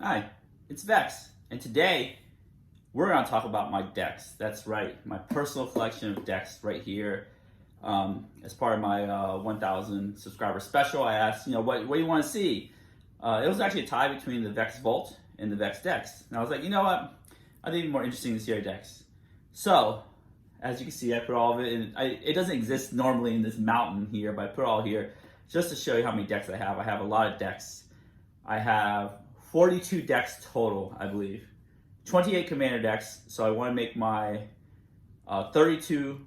Hi, it's Vex, and today we're going to talk about my decks. That's right, my personal collection of decks right here. As part of my 1,000 subscriber special, I asked, what do you want to see? It was actually a tie between the Vex Vault and the Vex Decks. And I was like, you know what? I think it'd be more interesting to see our decks. So, as you can see, I put all of it in. It doesn't exist normally in this mountain here, but I put it all here just to show you how many decks I have. I have a lot of decks. I have 42 decks total, I believe. 28 commander decks, so I want to make my 32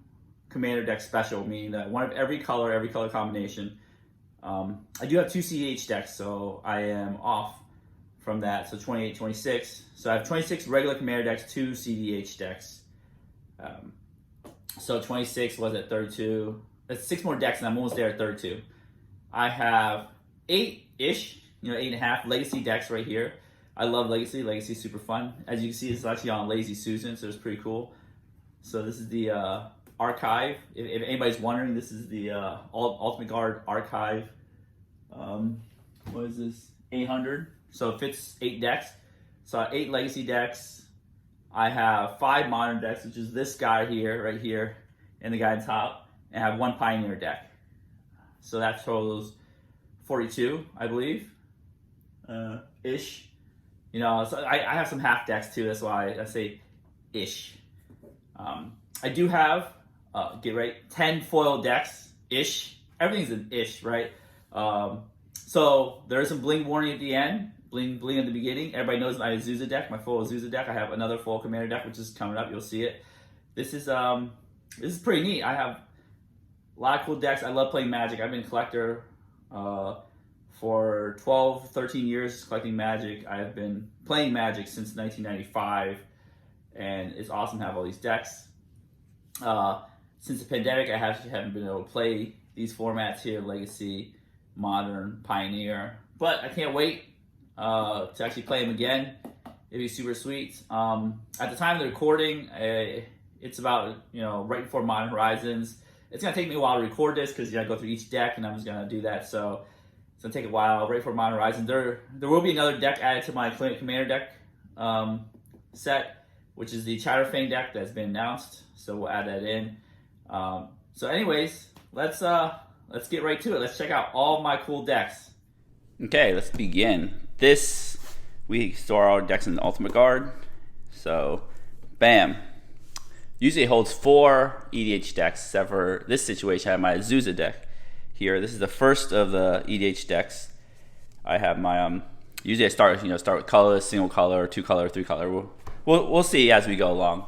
commander deck special, meaning that one of every color combination. I do have 2 CEDH decks, so I am off from that, so 28, 26. So I have 26 regular commander decks, 2 CEDH decks. So 26 was at 32. That's 6 more decks, and I'm almost there at 32. I have 8-ish, 8.5 legacy decks right here. I love Legacy. Legacy's super fun. As you can see, it's actually on Lazy Susan, so it's pretty cool. So this is the archive. If anybody's wondering, this is the Ultimate Guard archive. What is this? 800. So it fits 8 decks. So I have 8 Legacy decks. I have 5 Modern decks, which is this guy here, right here, and the guy on top. And I have 1 Pioneer deck. So that totals 42, I believe. Ish. So I have some half decks too. That's why I say ish. I do have, get right, 10 foil decks ish. Everything's an ish, right? So there is some bling warning at the end, bling at the beginning. Everybody knows my Azusa deck, my full Azusa deck. I have another full commander deck, which is coming up. You'll see it. This is pretty neat. I have a lot of cool decks. I love playing Magic. I've been a collector for 12, 13 years collecting Magic. I've been playing Magic since 1995, and it's awesome to have all these decks. Since the pandemic, I haven't been able to play these formats here, Legacy, Modern, Pioneer, but I can't wait to actually play them again. It'd be super sweet. At the time of the recording, it's about, right before Modern Horizons. It's going to take me a while to record this because I go through each deck, and I'm just going to do that, so it's going to take a while. Right for Modern Horizon, there will be another deck added to my commander deck set, which is the Chatterfang deck that's been announced. So we'll add that in. So anyways, let's get right to it. Let's check out all my cool decks. Okay, let's begin. We store our decks in the Ultimate Guard. So, bam. Usually it holds 4 EDH decks, except for this situation I have my Azusa deck here. This is the first of the EDH decks. I have my usually I start with colorless, single color, 2 color, 3 color. We'll see as we go along.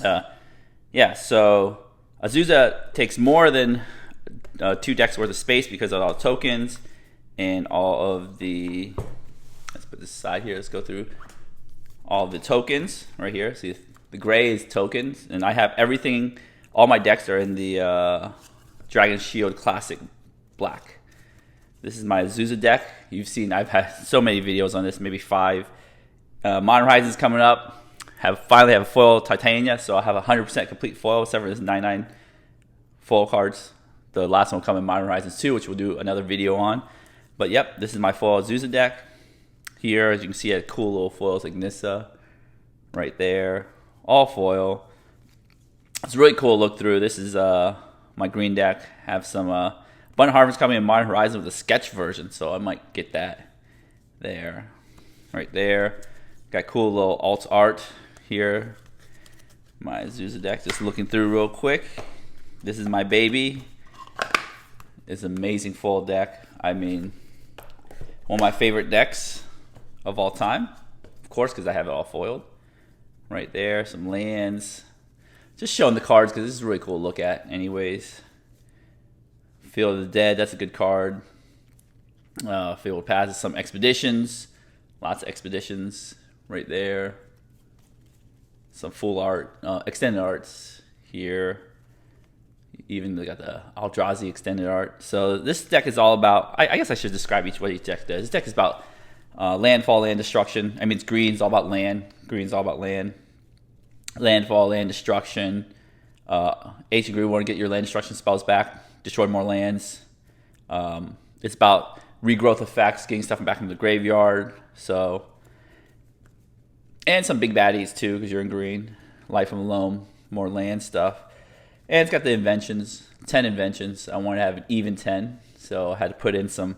So Azusa takes more than 2 decks worth of space because of all the tokens and all of the. Let's put this aside here. Let's go through all of the tokens right here. See, the gray is tokens, and I have everything. All my decks are in the Dragon Shield Classic Black. This is my Azusa deck. You've seen I've had so many videos on this, maybe 5. Modern Horizons coming up. Finally have a foil Titania, so I have 100% complete foil, except for this 99 foil cards. The last one will come in Modern Horizons 2, which we'll do another video on. But yep, this is my foil Azusa deck. Here, as you can see, I have cool little foils like Nissa right there. All foil. It's really cool to look through. This is my green deck. Have some Abundant Harvest coming in Modern Horizon with a sketch version, so I might get that there. Right there. Got cool little alt art here. My Azusa deck, just looking through real quick. This is my baby. It's an amazing full deck. I mean, one of my favorite decks of all time. Of course, because I have it all foiled. Right there, some lands. Just showing the cards because this is really cool to look at anyways. Field of the Dead, that's a good card. Field of Passes, some expeditions. Lots of expeditions right there. Some full art, extended arts here. Even they got the Eldrazi extended art. So this deck is all about, I guess I should describe what each deck does. This deck is about landfall, land destruction. I mean, it's green's all about land. Green's all about land. Landfall, land destruction. Ancient Green, want to get your land destruction spells back. Destroy more lands. It's about regrowth effects, getting stuff back from the graveyard. So, and some big baddies too, because you're in green. Life of Loam, more land stuff. And it's got the inventions, 10 inventions. I wanted to have an even 10, so I had to put in some,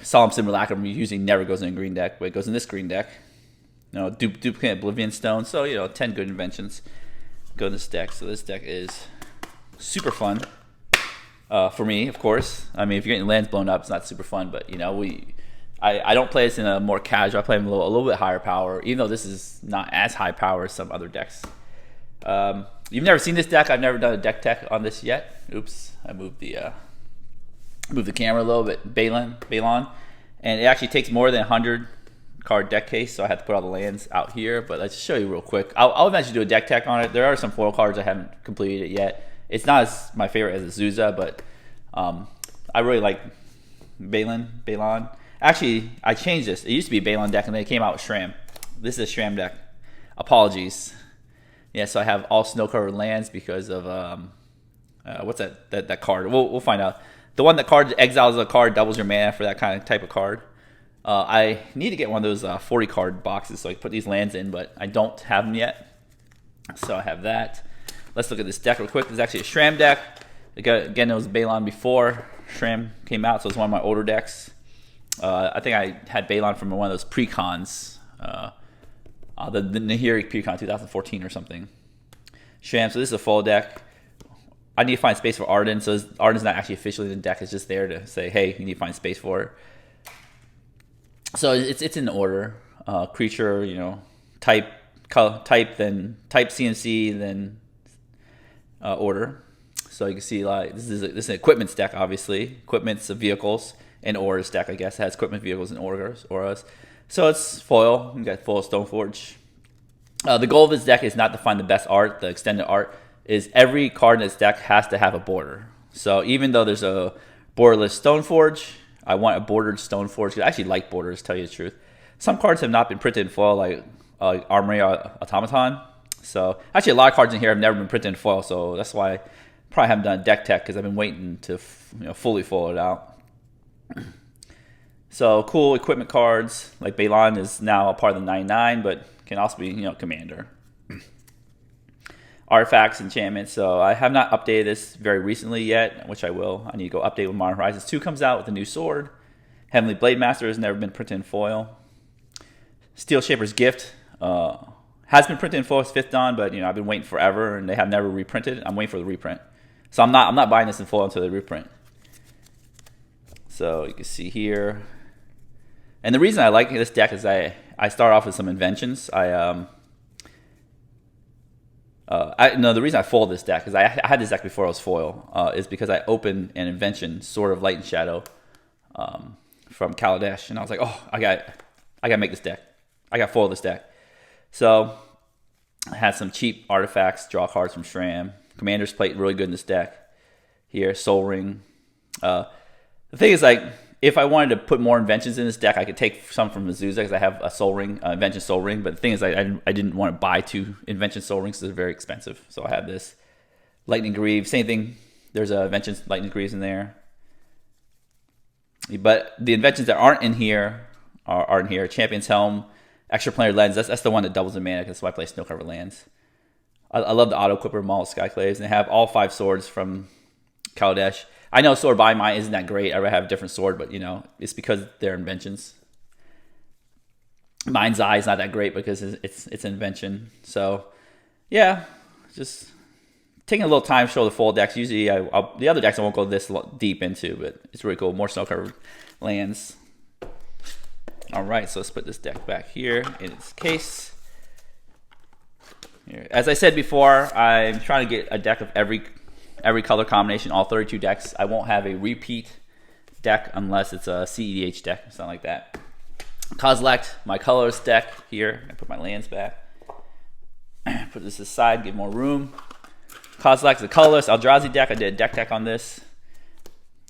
Solemn Simulacrum usually never goes in a green deck, but it goes in this green deck. Duplicate Oblivion Stone, so 10 good inventions go in this deck. So this deck is super fun for me, of course. I mean, if you're getting lands blown up, it's not super fun, but I don't play this in a more casual. I play them a little bit higher power, even though this is not as high power as some other decks. You've never seen this deck. I've never done a deck tech on this yet. Oops, I moved the camera a little bit. Balon, and it actually takes more than 100 card deck case, so I have to put all the lands out here. But let's show you real quick. I'll eventually do a deck tech on it. There are some foil cards I haven't completed it yet. It's not as my favorite as Azusa, but I really like Balon. Actually, I changed this. It used to be a Balon deck, and then it came out with Shram. This is a Shram deck. Apologies. Yeah, so I have all snow-covered lands because of what's that card? We'll find out. The one that exiles a card, doubles your mana for that kind of type of card. I need to get one of those 40 card boxes so I can put these lands in, but I don't have them yet. So I have that. Let's look at this deck real quick. This is actually a Shram deck. Again, it was Balon before Shram came out, so it's one of my older decks. I think I had Balon from one of those pre-cons. The Nahiri pre-con 2014 or something. Shram, so this is a full deck. I need to find space for Arden, so Arden's not actually officially in the deck. It's just there to say, hey, you need to find space for it. So it's in order. Creature, type, then type CMC, then order. So you can see this is an equipment deck, obviously. Equipment's vehicles, and auras deck, I guess. It has equipment, vehicles, and auras. So it's foil. You got foil Stoneforge. The goal of this deck is not to find the best art. The extended art is every card in this deck has to have a border. So even though there's a borderless Stoneforge, I want a bordered Stoneforge because I actually like borders, to tell you the truth. Some cards have not been printed in foil, like Armory Automaton. So actually a lot of cards in here have never been printed in foil, so that's why I probably haven't done deck tech, because I've been waiting to fully foil it out. So cool equipment cards, like Balon is now a part of the 99, but can also be, Commander. Artifacts, enchantments. So I have not updated this very recently yet, which I will. I need to go update when Modern Horizons 2 comes out with a new sword. Heavenly Blade Master has never been printed in foil. Steel Shaper's Gift has been printed in foil, it's 5th Dawn, but I've been waiting forever and they have never reprinted. I'm waiting for the reprint. So I'm not buying this in foil until they reprint. So you can see here. And the reason I like this deck is I start off with some inventions. The reason I foiled this deck is I had this deck before it was foil, is because I opened an invention, Sword of Light and Shadow, from Kaladesh, and I was like, oh, I gotta make this deck. I got foil this deck. So I had some cheap artifacts, draw cards from Shram. Commander's Plate, really good in this deck. Here, Soul Ring. The thing is, if I wanted to put more inventions in this deck, I could take some from Azusa because I have a Soul Ring, Invention Soul Ring. But the thing is, I didn't want to buy 2 Invention Soul Rings because they're very expensive. So I have this Lightning Greaves. Same thing. There's a Invention Lightning Greaves in there. But the inventions that aren't in here are in here. Champion's Helm, Extraplanar Lens. That's the one that doubles in mana. That's why I play Snow Covered Lands. I love the Auto Clipper Maul Skyclaves. And they have all 5 swords from Kaladesh. I know Sword by Mine isn't that great. I would have a different sword, but it's because they're inventions. Mind's Eye is not that great because it's an invention. So yeah, just taking a little time to show the full decks. Usually the other decks I won't go this deep into, but it's really cool. More snow covered lands. All right, so let's put this deck back here in its case. Here. As I said before, I'm trying to get a deck of every color combination, all 32 decks. I won't have a repeat deck unless it's a CEDH deck, something like that. Kozilek, my colors deck here. I put my lands back. Put this aside, give more room. Kozilek is a colorless Eldrazi deck. I did a deck tech on this.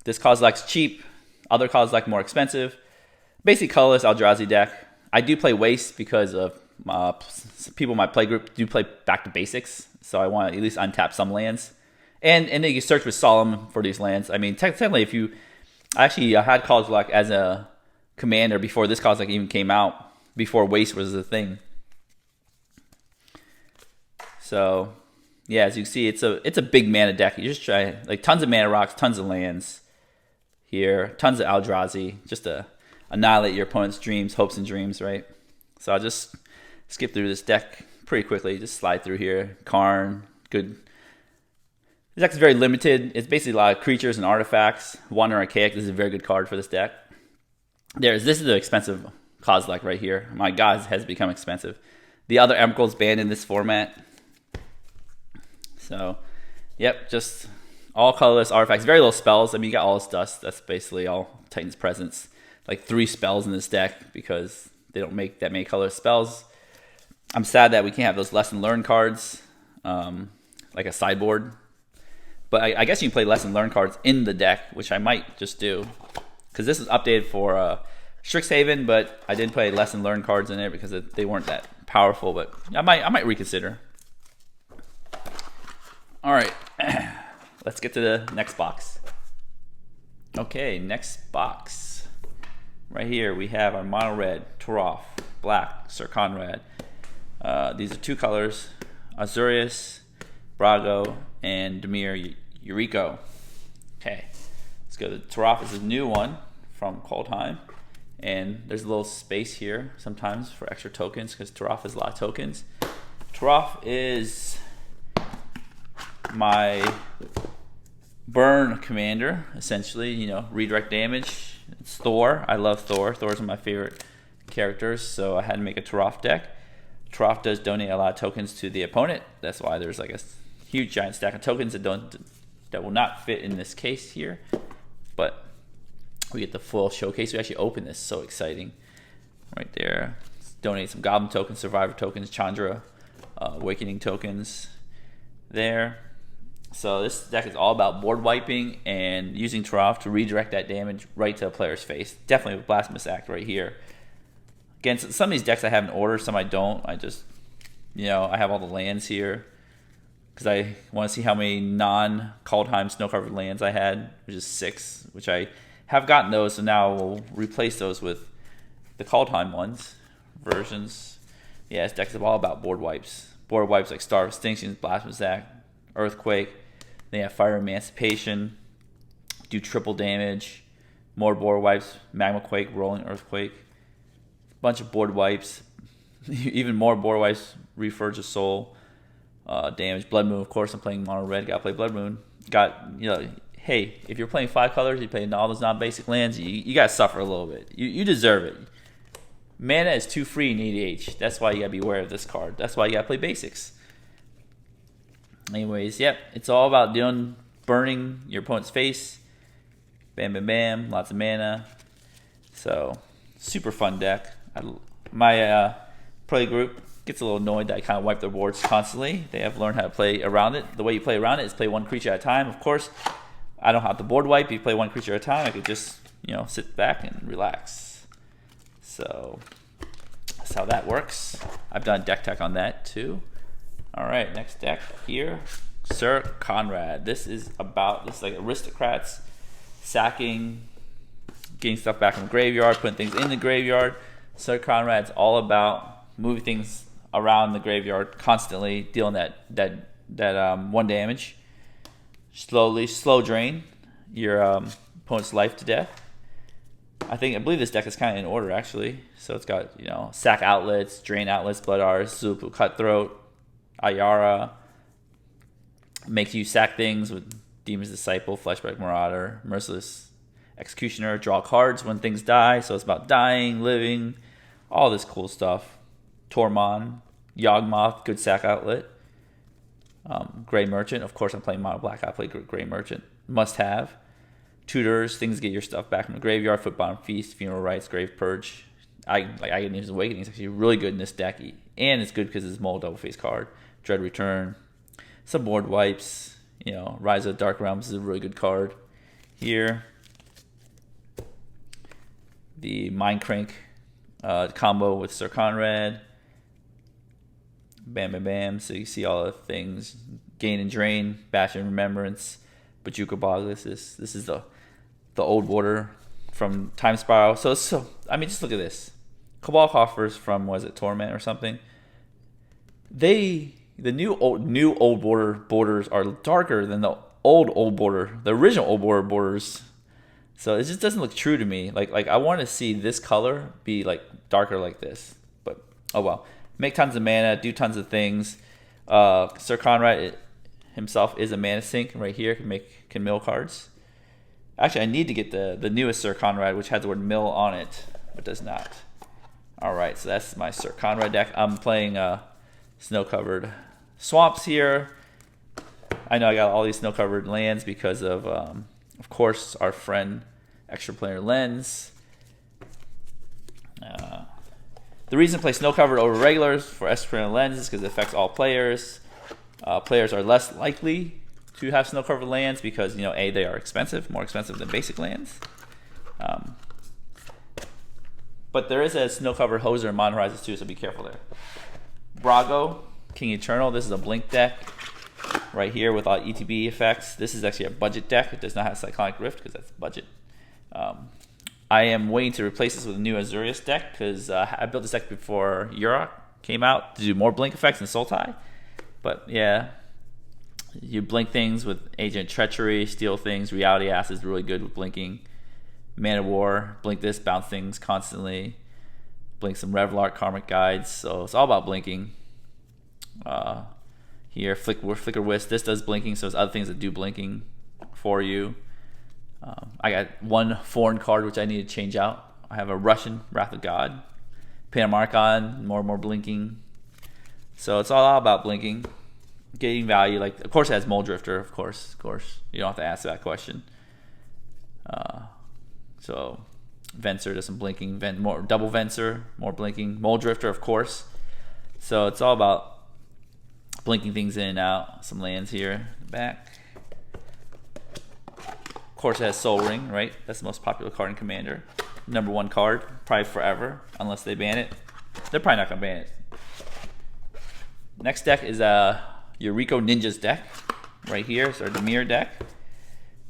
This Kozilek's cheap. Other Kozilek more expensive. Basically colorless Eldrazi deck. I do play Waste because of people in my play group do play back to basics. So I want to at least untap some lands. And then you can search with Solemn for these lands. I mean, technically, if you Actually, I had College Luck as a commander before this College Luck even came out, before Waste was a thing. So, yeah, as you can see, it's a big mana deck. You just try, like, tons of mana rocks, tons of lands here, tons of Eldrazi, just to annihilate your opponent's dreams, hopes, and dreams, right? So I'll just skip through this deck pretty quickly. Just slide through here. Karn, good. This deck is very limited. It's basically a lot of creatures and artifacts. Wander Archaic, this is a very good card for this deck. This is the expensive Kozilek right here. My God, it has become expensive. The other Emerald's banned in this format. So, yep, just all colorless artifacts. Very little spells. I mean, you got all this dust. That's basically all Titan's Presence. Like 3 spells in this deck because they don't make that many colorless spells. I'm sad that we can't have those Lesson Learned cards, like a sideboard. But I guess you can play Lesson Learned cards in the deck, which I might just do. Because this is updated for Strixhaven, but I didn't play Lesson Learned cards in it because they weren't that powerful. But I might reconsider. All right, let's get to the next box. Okay, next box. Right here we have our mono red, Turoff, black, Sir Conrad. These are 2 colors, Azurius, Brago, and Demir Eureka. Okay, let's go to Turoff. This is a new one from Coldheim. And there's a little space here sometimes for extra tokens because Turoff has a lot of tokens. Turoff is my burn commander, essentially. You know, redirect damage. It's Thor. I love Thor. Thor's one of my favorite characters, so I had to make a Turoff deck. Turoff does donate a lot of tokens to the opponent. That's why there's like a huge giant stack of tokens that will not fit in this case here. But we get the full showcase. We actually open this. So exciting. Right there. Let's donate some Goblin tokens, Survivor tokens, Chandra, Awakening tokens there. So this deck is all about board wiping and using Turoff to redirect that damage right to a player's face. Definitely with Blasphemous Act right here. Again, some of these decks I have in order, some I don't. I just, I have all the lands here because I want to see how many non-Kaldheim snow-covered lands I had, which is 6, which I have gotten those, so now we'll replace those with the Kaldheim versions. Yeah, this deck is all about board wipes. Board wipes like Star of Extinction, Blasphemous Act, Earthquake. They have Fire Emancipation, do triple damage, more board wipes, Magma Quake, Rolling Earthquake, bunch of board wipes, even more board wipes, Reforge of Soul, damage, Blood Moon, of course. I'm playing mono red, gotta play Blood Moon. Hey, if you're playing 5 colors, you play all those non-basic lands, you gotta suffer a little bit. You deserve it. Mana is too free in EDH. That's why you gotta be aware of this card. That's why you gotta play basics. Anyways, yep, it's all about burning your opponent's face. Bam, bam, bam, lots of mana. So, super fun deck. My play group gets a little annoyed that I kind of wipe their boards constantly. They have learned how to play around it. The way you play around it is play 1 creature at a time. Of course, I don't have to board wipe. You play 1 creature at a time. I could just, sit back and relax. So, that's how that works. I've done deck tech on that too. All right, next deck here, Sir Conrad. This is like aristocrats sacking, getting stuff back from the graveyard, putting things in the graveyard. Sir Conrad's all about moving things around the graveyard constantly, dealing that 1 damage. Slow drain your opponent's life to death. I believe this deck is kind of in order actually. So it's got sack outlets, drain outlets, Blood Arts, Zupu, Cutthroat, Ayara, makes you sack things with Demon's Disciple, Fleshback Marauder, Merciless Executioner, draw cards when things die. So it's about dying, living, all this cool stuff. Tormon, Yawgmoth, good sack outlet. Grey Merchant, of course I'm playing mono black. I play Grey Merchant, must have. Tutors, things to get your stuff back from the graveyard. Foot Bottom Feast, Funeral Rites, Grave Purge. Aghanim Awakening is actually really good in this deck, and it's good because it's a small double face card. Dread Return, some board wipes. Rise of the Dark Realms is a really good card here. The Mind Crank combo with Sir Conrad. Bam, bam, bam. So you see all the things. Gain and Drain, Bash and Remembrance, Bajuka Bog. This is the old border from Time Spiral. So I mean, just look at this. Cabal Coffers from, was it Torment or something? The new old borders are darker than the old border, the original old border borders. So it just doesn't look true to me. Like I want to see this color be like darker like this. But oh well. Make tons of mana, do tons of things. Sir Conrad himself is a mana sink right here. Can mill cards. Actually, I need to get the newest Sir Conrad, which has the word mill on it, but does not. All right, so that's my Sir Conrad deck. I'm playing snow-covered swamps here. I know I got all these snow-covered lands because of course, our friend Extra Player Lens. The reason to play snow-covered over regulars for Extra Player Lens is because it affects all players. Players are less likely to have snow-covered lands because, A, they are expensive, more expensive than basic lands. But there is a snow-covered hoser in Modern Horizons too, so be careful there. Brago, King Eternal. This is a blink deck right here with all ETB effects. This is actually a budget deck. It does not have Cyclonic Rift because that's budget. I am waiting to replace this with a new Azurius deck because I built this deck before Yurok came out to do more blink effects than Sultai. But yeah, you blink things with Agent Treachery, steal things. Reality Acid is really good with blinking. Man of War, blink this, bounce things constantly. Blink some Revlar, Karmic Guides. So it's all about blinking. Here, Flicker Wisp. This does blinking, so there's other things that do blinking for you. I got one foreign card which I need to change out. I have a Russian Wrath of God. Panamarchon, more blinking. So it's all about blinking. Getting value, like of course it has Mole Drifter, of course. You don't have to ask that question. So Venser does some blinking, more double Venser, more blinking, Mole Drifter, of course. So it's all about blinking things in and out. Some lands here in the back. Of course it has Soul Ring, right? That's the most popular card in Commander. #1 card, probably forever, unless they ban it. They're probably not gonna ban it. Next deck is Yuriko Ninja's deck, right here. It's our Demir deck.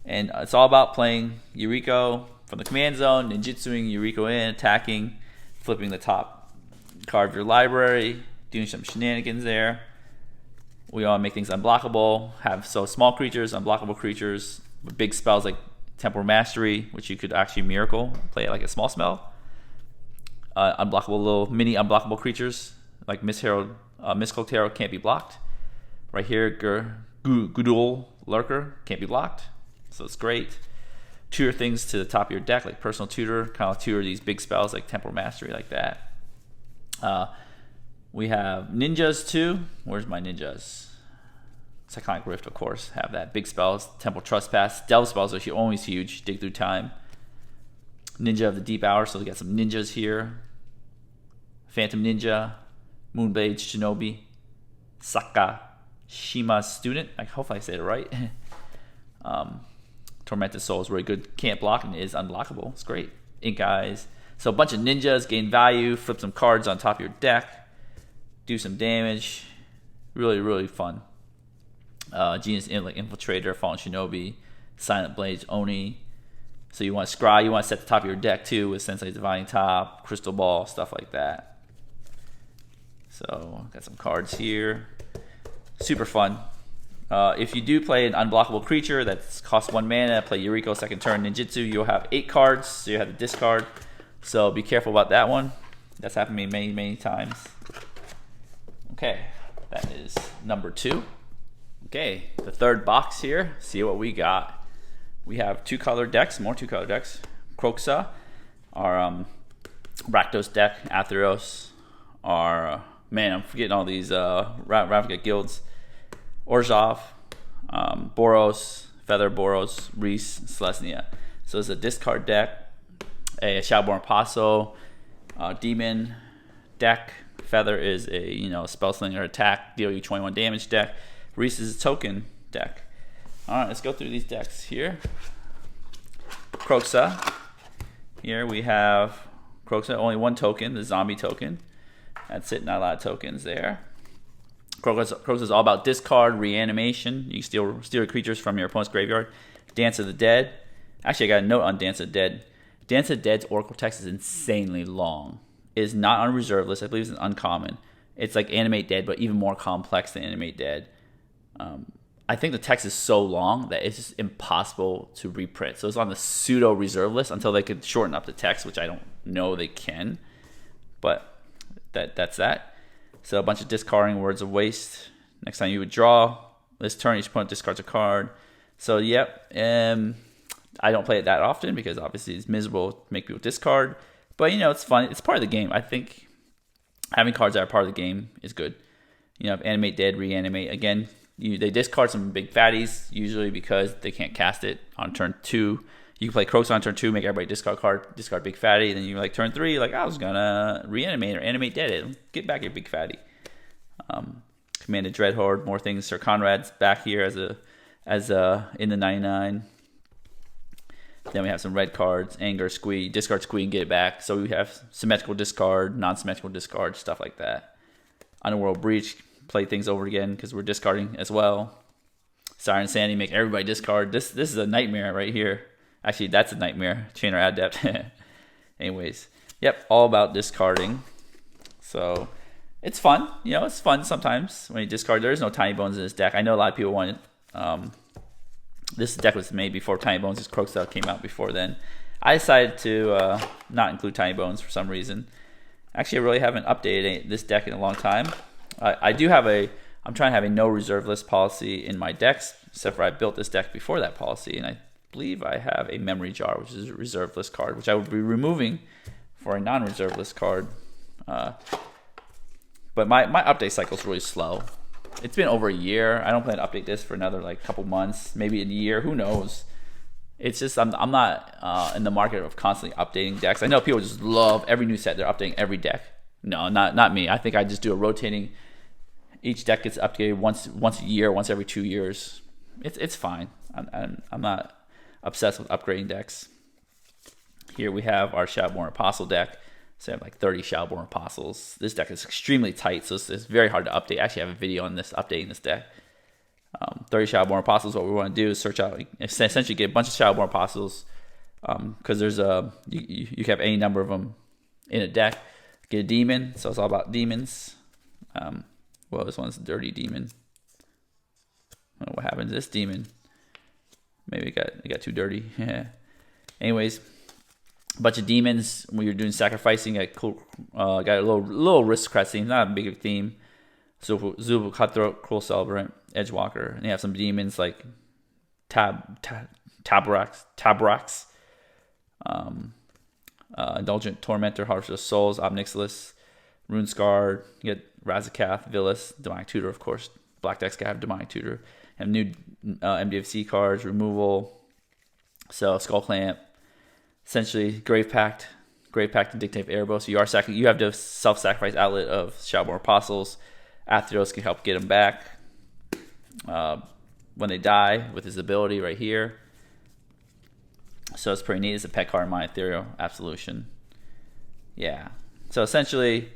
And it's all about playing Yuriko from the command zone, ninjutsuing Yuriko in, attacking, flipping the top card of your library, doing some shenanigans there. We want to make things unblockable, have small creatures, unblockable creatures, with big spells like Temporal Mastery, which you could actually miracle, play it like a small spell. Unblockable little mini unblockable creatures like Mistcloaked Herald can't be blocked. Right here, Gudul Lurker can't be blocked, so it's great. Tutor things to the top of your deck, like Personal Tutor, kind of tutor these big spells like Temporal Mastery, like that. We have ninjas too. Where's my ninjas? Cyclonic Rift, of course, have that. Big spells, Temple Trespass. Delve spells are always huge. Dig Through Time. Ninja of the Deep Hour, so we got some ninjas here. Phantom Ninja, Moonblade Shinobi, Saka, Shima's Student. I hope I said it right. Tormented Soul is really good. Can't block and is unblockable. It's great. Ink Eyes. So a bunch of ninjas, gain value, flip some cards on top of your deck, do some damage. Really, really fun. Genius Infiltrator, Fallen Shinobi, Silent Blades, Oni. So you want to scry, you want to set the top of your deck too with Sensei Divining Top, Crystal Ball, stuff like that. So got some cards here. Super fun. If you do play an unblockable creature that costs 1 mana, play Yuriko second turn Ninjutsu, you'll have 8 cards, so you have to discard. So be careful about that one. That's happened to me many, many times. Okay, that is number 2. Okay, the third box here. See what we got. We have 2-color decks, more 2-color decks. Kroxa, our Rakdos deck, Atheros, our man, I'm forgetting all these Ravnica guilds. Orzhov, Boros, Feather, Boros, Reese, Selesnya. So it's a discard deck, a Shadowborn Paso, Demon deck. Feather is a Spellslinger attack, deal you 21 damage deck. Reese is a token deck. All right, let's go through these decks here. Kroxa. Here we have Kroxa, only 1 token, the zombie token. That's it, not a lot of tokens there. Kroxa is all about discard, reanimation. You steal creatures from your opponent's graveyard. Dance of the Dead. Actually, I got a note on Dance of Dead. Dance of Dead's Oracle text is insanely long. It is not on a reserve list. I believe it's an uncommon. It's like Animate Dead, but even more complex than Animate Dead. I think the text is so long that it's just impossible to reprint. So it's on the pseudo reserve list until they could shorten up the text, which I don't know they can. But that's that. So a bunch of discarding, Words of Waste. Next time you would draw, this turn each opponent discards a card. So yep, I don't play it that often because obviously it's miserable to make people discard. But it's fun. It's part of the game. I think having cards that are part of the game is good. Animate Dead, Reanimate. Again, they discard some big fatties, usually because they can't cast it on turn 2. You can play Croaks on turn 2, make everybody discard card, discard big fatty. Then you turn 3, I was gonna reanimate or animate dead it. Get back your big fatty. Commanded Dreadhorde, more things. Sir Conrad's back here as in the 99. Then we have some red cards, Anger, Squee, discard Squee and get it back. So we have symmetrical discard, non-symmetrical discard, stuff like that. Underworld Breach, play things over again because we're discarding as well. Siren Sandy, make everybody discard. This is a nightmare right here. Actually, that's a nightmare. Chainer Adept. Anyways, yep, all about discarding. So it's fun. It's fun sometimes when you discard. There's no Tiny Bones in this deck. I know a lot of people want it. This deck was made before Tiny Bones. This Croak stuff came out before then. I decided to not include Tiny Bones for some reason. Actually, I really haven't updated this deck in a long time. I'm trying to have a no reserve list policy in my decks, except for I built this deck before that policy, and I believe I have a Memory Jar, which is a reserve list card, which I would be removing for a non-reserve list card. But my update cycle is really slow. It's been over a year. I don't plan to update this for another couple months, maybe a year. Who knows? It's just I'm not in the market of constantly updating decks. I know people just love every new set. They're updating every deck. No, not me. I think I just do a rotating. Each deck gets updated once a year, once every 2 years. It's fine. I'm not obsessed with upgrading decks. Here we have our Shadowborn Apostle deck. So I have 30 Shadowborn Apostles. This deck is extremely tight, so it's very hard to update. I actually have a video on this, updating this deck. 30 Shadowborn Apostles, what we want to do is search out, essentially get a bunch of Shadowborn Apostles, because there's you can have any number of them in a deck. Get a demon, so it's all about demons. Well, this one's a dirty demon. I don't know what happened to this demon. Maybe it got too dirty. Yeah. Anyways, a bunch of demons. When you're doing sacrificing, got a little aristocrat theme, not a big theme. Zubu, Cutthroat, Cruel Celebrant, Edgewalker, and you have some demons like Tabrax, Indulgent Tormentor, Harvester of Souls, Obnixilis, Runescarred. You get Razakath, Villas, Demonic Tutor, of course. Black decks can have Demonic Tutor. And new MDFC cards, removal. So Skull Clamp, essentially Grave Pact and Dictate of Erebos. So you have the self-sacrifice outlet of Shadowborn Apostles. Athreos can help get them back when they die with his ability right here. So it's pretty neat. It's a pet card in my Ethereal Absolution. Yeah. So essentially,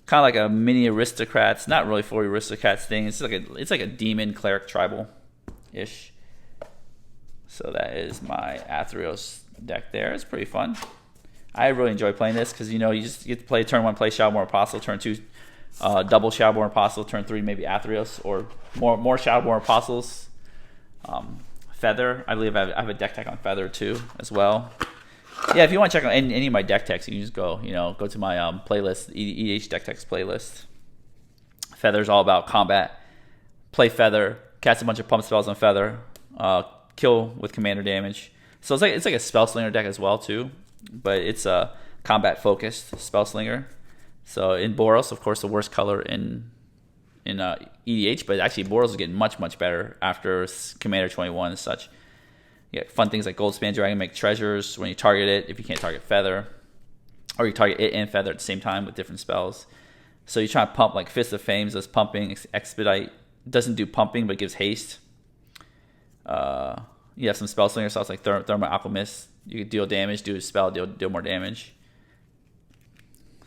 kind of like a mini Aristocrats, not really fully Aristocrats thing. It's like a demon cleric tribal ish. So that is my Athreos deck there. It's pretty fun. I really enjoy playing this because you just get to play turn 1, play Shadowborn Apostle, turn 2, double Shadowborn Apostle, turn 3 maybe Athreos, or more Shadowborn Apostles. Feather, I believe I have a deck tech on Feather too as well. Yeah, if you want to check out any of my deck techs, you can just go to my playlist, EDH deck techs playlist. Feather's all about combat. Play Feather, cast a bunch of pump spells on Feather, kill with commander damage. So it's like a Spellslinger deck as well too, but it's a combat focused Spellslinger. So in Boros, of course, the worst color in EDH, but actually Boros is getting much better after Commander 21 and such. You get fun things like Goldspan Dragon, make treasures when you target it, if you can't target Feather. Or you target it and Feather at the same time with different spells. So you try to pump like Fist of Fames, does pumping, Expedite. Doesn't do pumping, but gives haste. You have some Spellslinger spells like Thermal Alchemist. You can deal damage, do a spell, deal more damage.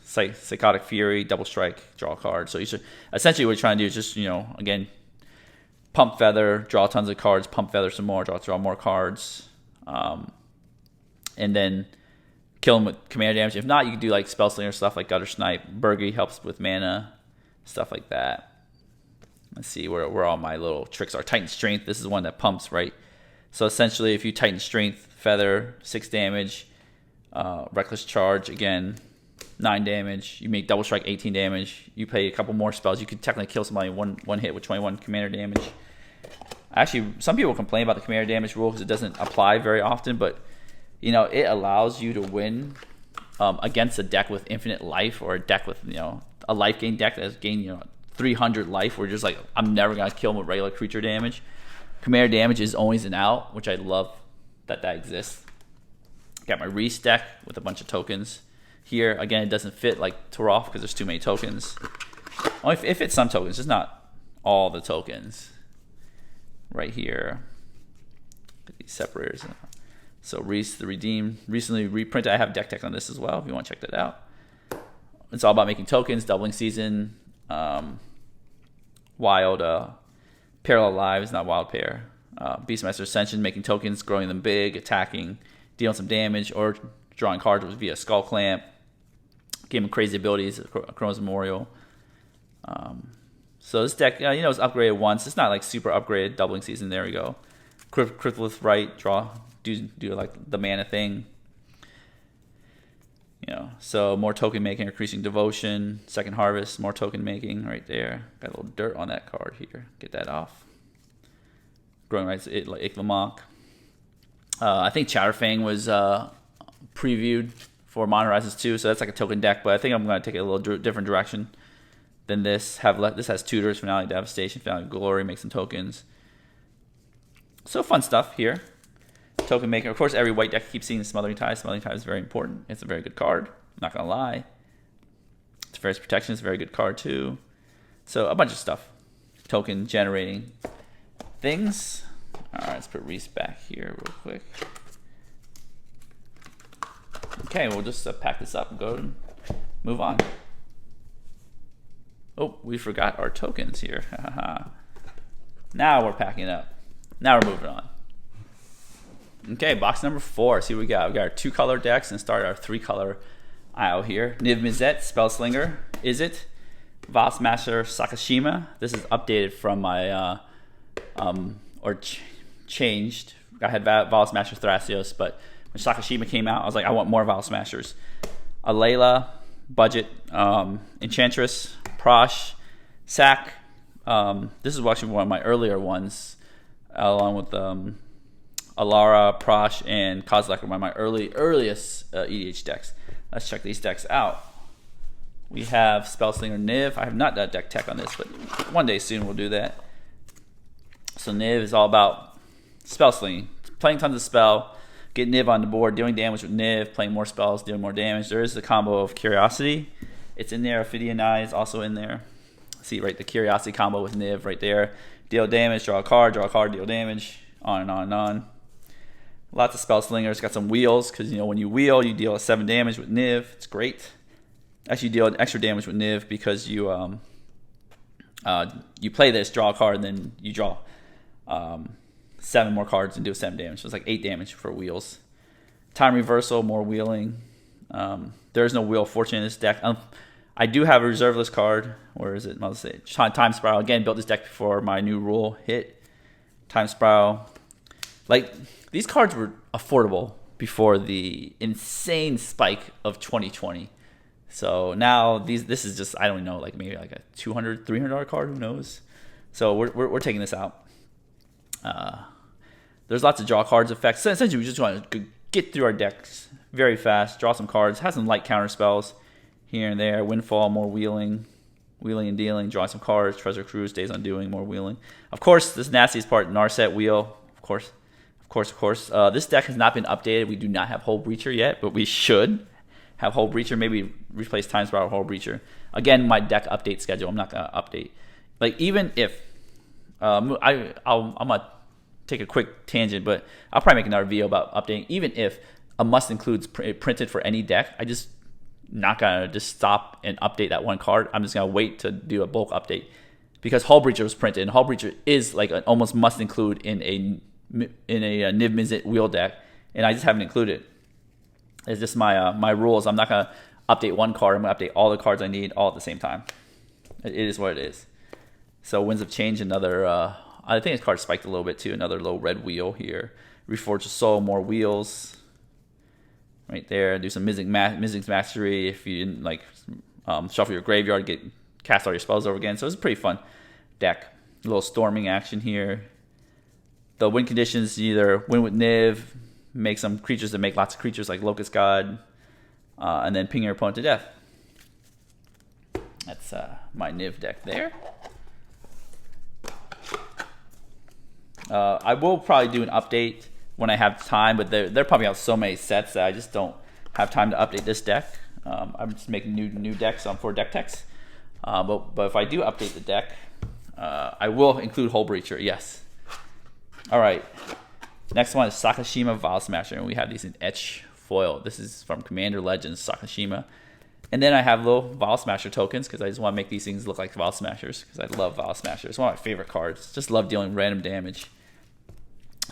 Psychotic Fury, Double Strike, draw a card. So essentially what you're trying to do is just, again, pump Feather, draw tons of cards, pump Feather some more, draw more cards. and then kill him with commander damage. If not, you can do like Spellslinger stuff like Gutter Snipe. Burgundy helps with mana, stuff like that. Let's see where all my little tricks are. Titan Strength, this is one that pumps, right? So essentially, if you Titan Strength, Feather, 6 damage, Reckless Charge, again, 9 damage. You make Double Strike, 18 damage. You play a couple more spells. You could technically kill somebody one hit with 21 commander damage. Actually, some people complain about the commander damage rule because it doesn't apply very often, but you know, it allows you to win against a deck with infinite life, or a deck with, you know, a life gain deck that has gained, you know, 300 life, where you're just like, I'm never gonna kill him with regular creature damage. Commander damage is always an out, which I love that exists. Got my Reese deck with a bunch of tokens here. Again, it doesn't fit like Turoff because there's too many tokens. Only if it's some tokens, just not all the tokens. Right here, these separators. So Reese the Redeemed, recently reprinted. I have deck tech on this as well if you want to check that out. It's all about making tokens, doubling season, wild, parallel lives, not wild pair. Beastmaster Ascension, making tokens, growing them big, attacking, dealing some damage, or drawing cards via Skull Clamp. Game of crazy abilities, Chronos Memorial. So this deck, you know, it's upgraded once. It's not like super upgraded, doubling season. There we go. Cryptolith Right, draw. Do like the mana thing, you know. So more token making, increasing devotion. Second harvest, more token making right there. Got a little dirt on that card here. Get that off. Growing Rights, like Iklamok. I think Chatterfang was previewed for Modern Horizons 2, so that's like a token deck. But I think I'm going to take it a little different direction than this. This has Tutors, Finale Devastation, Finale Glory, make some tokens. So fun stuff here. Token maker. Of course, every white deck keeps seeing the Smothering Tide. Smothering Tide is very important. It's a very good card. I'm not going to lie. Teferi's Protection is a very good card too. So a bunch of stuff. Token generating things. All right, let's put Reese back here real quick. Okay, we'll just pack this up and go and move on. Oh, we forgot our tokens here. Now we're packing up. Now we're moving on. Okay, box number 4. See what we got. We got our 2-color decks and start our 3-color aisle here. Niv Mizzet, Spellslinger, Is-It, Valsmaster Sakashima. This is updated from my, changed. I had Valsmaster Thrasios, but when Sakashima came out, I was like, I want more Valsmasters. Alayla, Budget, Enchantress, Prosh, Sack. This is actually one of my earlier ones, along with Alara, Prosh, and Kozilek are one of my earliest EDH decks. Let's check these decks out. We have Spellslinger Niv. I have not done deck tech on this, but one day soon we'll do that. So Niv is all about spellslinging, playing tons of spell, get Niv on the board, dealing damage with Niv, playing more spells, dealing more damage. There is the combo of Curiosity. It's in there. Ophidian Eye is also in there. See, right, the Curiosity combo with Niv right there. Deal damage, draw a card, deal damage, on and on and on. Lots of Spellslingers. Got some wheels, because you know when you wheel, you deal 7 damage with Niv. It's great. Actually, you deal extra damage with Niv because you you play this, draw a card, and then you draw 7 more cards and do 7 damage. So it's like 8 damage for wheels. Time Reversal, more wheeling. There is no Wheel of Fortune in this deck. I do have a reserve list card. Where is it? I'll say Time Spiral. Again, built this deck before my new rule hit. Time Spiral. Like, these cards were affordable before the insane spike of 2020. So now this is just, I don't know, like maybe like a $200, $300 card, who knows? So we're taking this out. There's lots of draw cards effects. So essentially, we just want to get through our decks very fast, draw some cards, have some light counter spells here and there. Windfall, more wheeling and dealing, draw some cards. Treasure Cruise, Days Undoing, more wheeling. Of course, this nastiest part, Narset Wheel, of course. This deck has not been updated. We do not have Hull Breacher yet, but we should have Hull Breacher. Maybe replace Time Spiral with Hull Breacher. Again, my deck update schedule. I'm not gonna update. Like, even if I'm gonna take a quick tangent, but I'll probably make another video about updating. Even if a must includes printed for any deck, I just not gonna just stop and update that one card. I'm just gonna wait to do a bulk update because Hull Breacher was printed, and Hull Breacher is like an almost must include in a Niv Mizzet wheel deck, and I just haven't included it. It's just my my rules. I'm not gonna update one card. I'm gonna update all the cards I need all at the same time. It is what it is. So Winds of Change, another. I think his card spiked a little bit too. Another little red wheel here. Reforge the Soul, more wheels. Right there. Do some Mizzing's Mastery if you didn't like shuffle your graveyard, cast all your spells over again. So it's a pretty fun deck. A little storming action here. The win conditions, either win with Niv, make some creatures that make lots of creatures like Locust God, and then ping your opponent to death. That's my Niv deck there. I will probably do an update when I have time, but they're probably out so many sets that I just don't have time to update this deck. I'm just making new decks for deck techs. But if I do update the deck, I will include Hull Breacher, yes. All right. Next one is Sakashima Vial Smasher, and we have these in Etch foil. This is from Commander Legends Sakashima. And then I have little Vial Smasher tokens because I just want to make these things look like Vial Smashers because I love Vial Smashers. It's one of my favorite cards. Just love dealing random damage.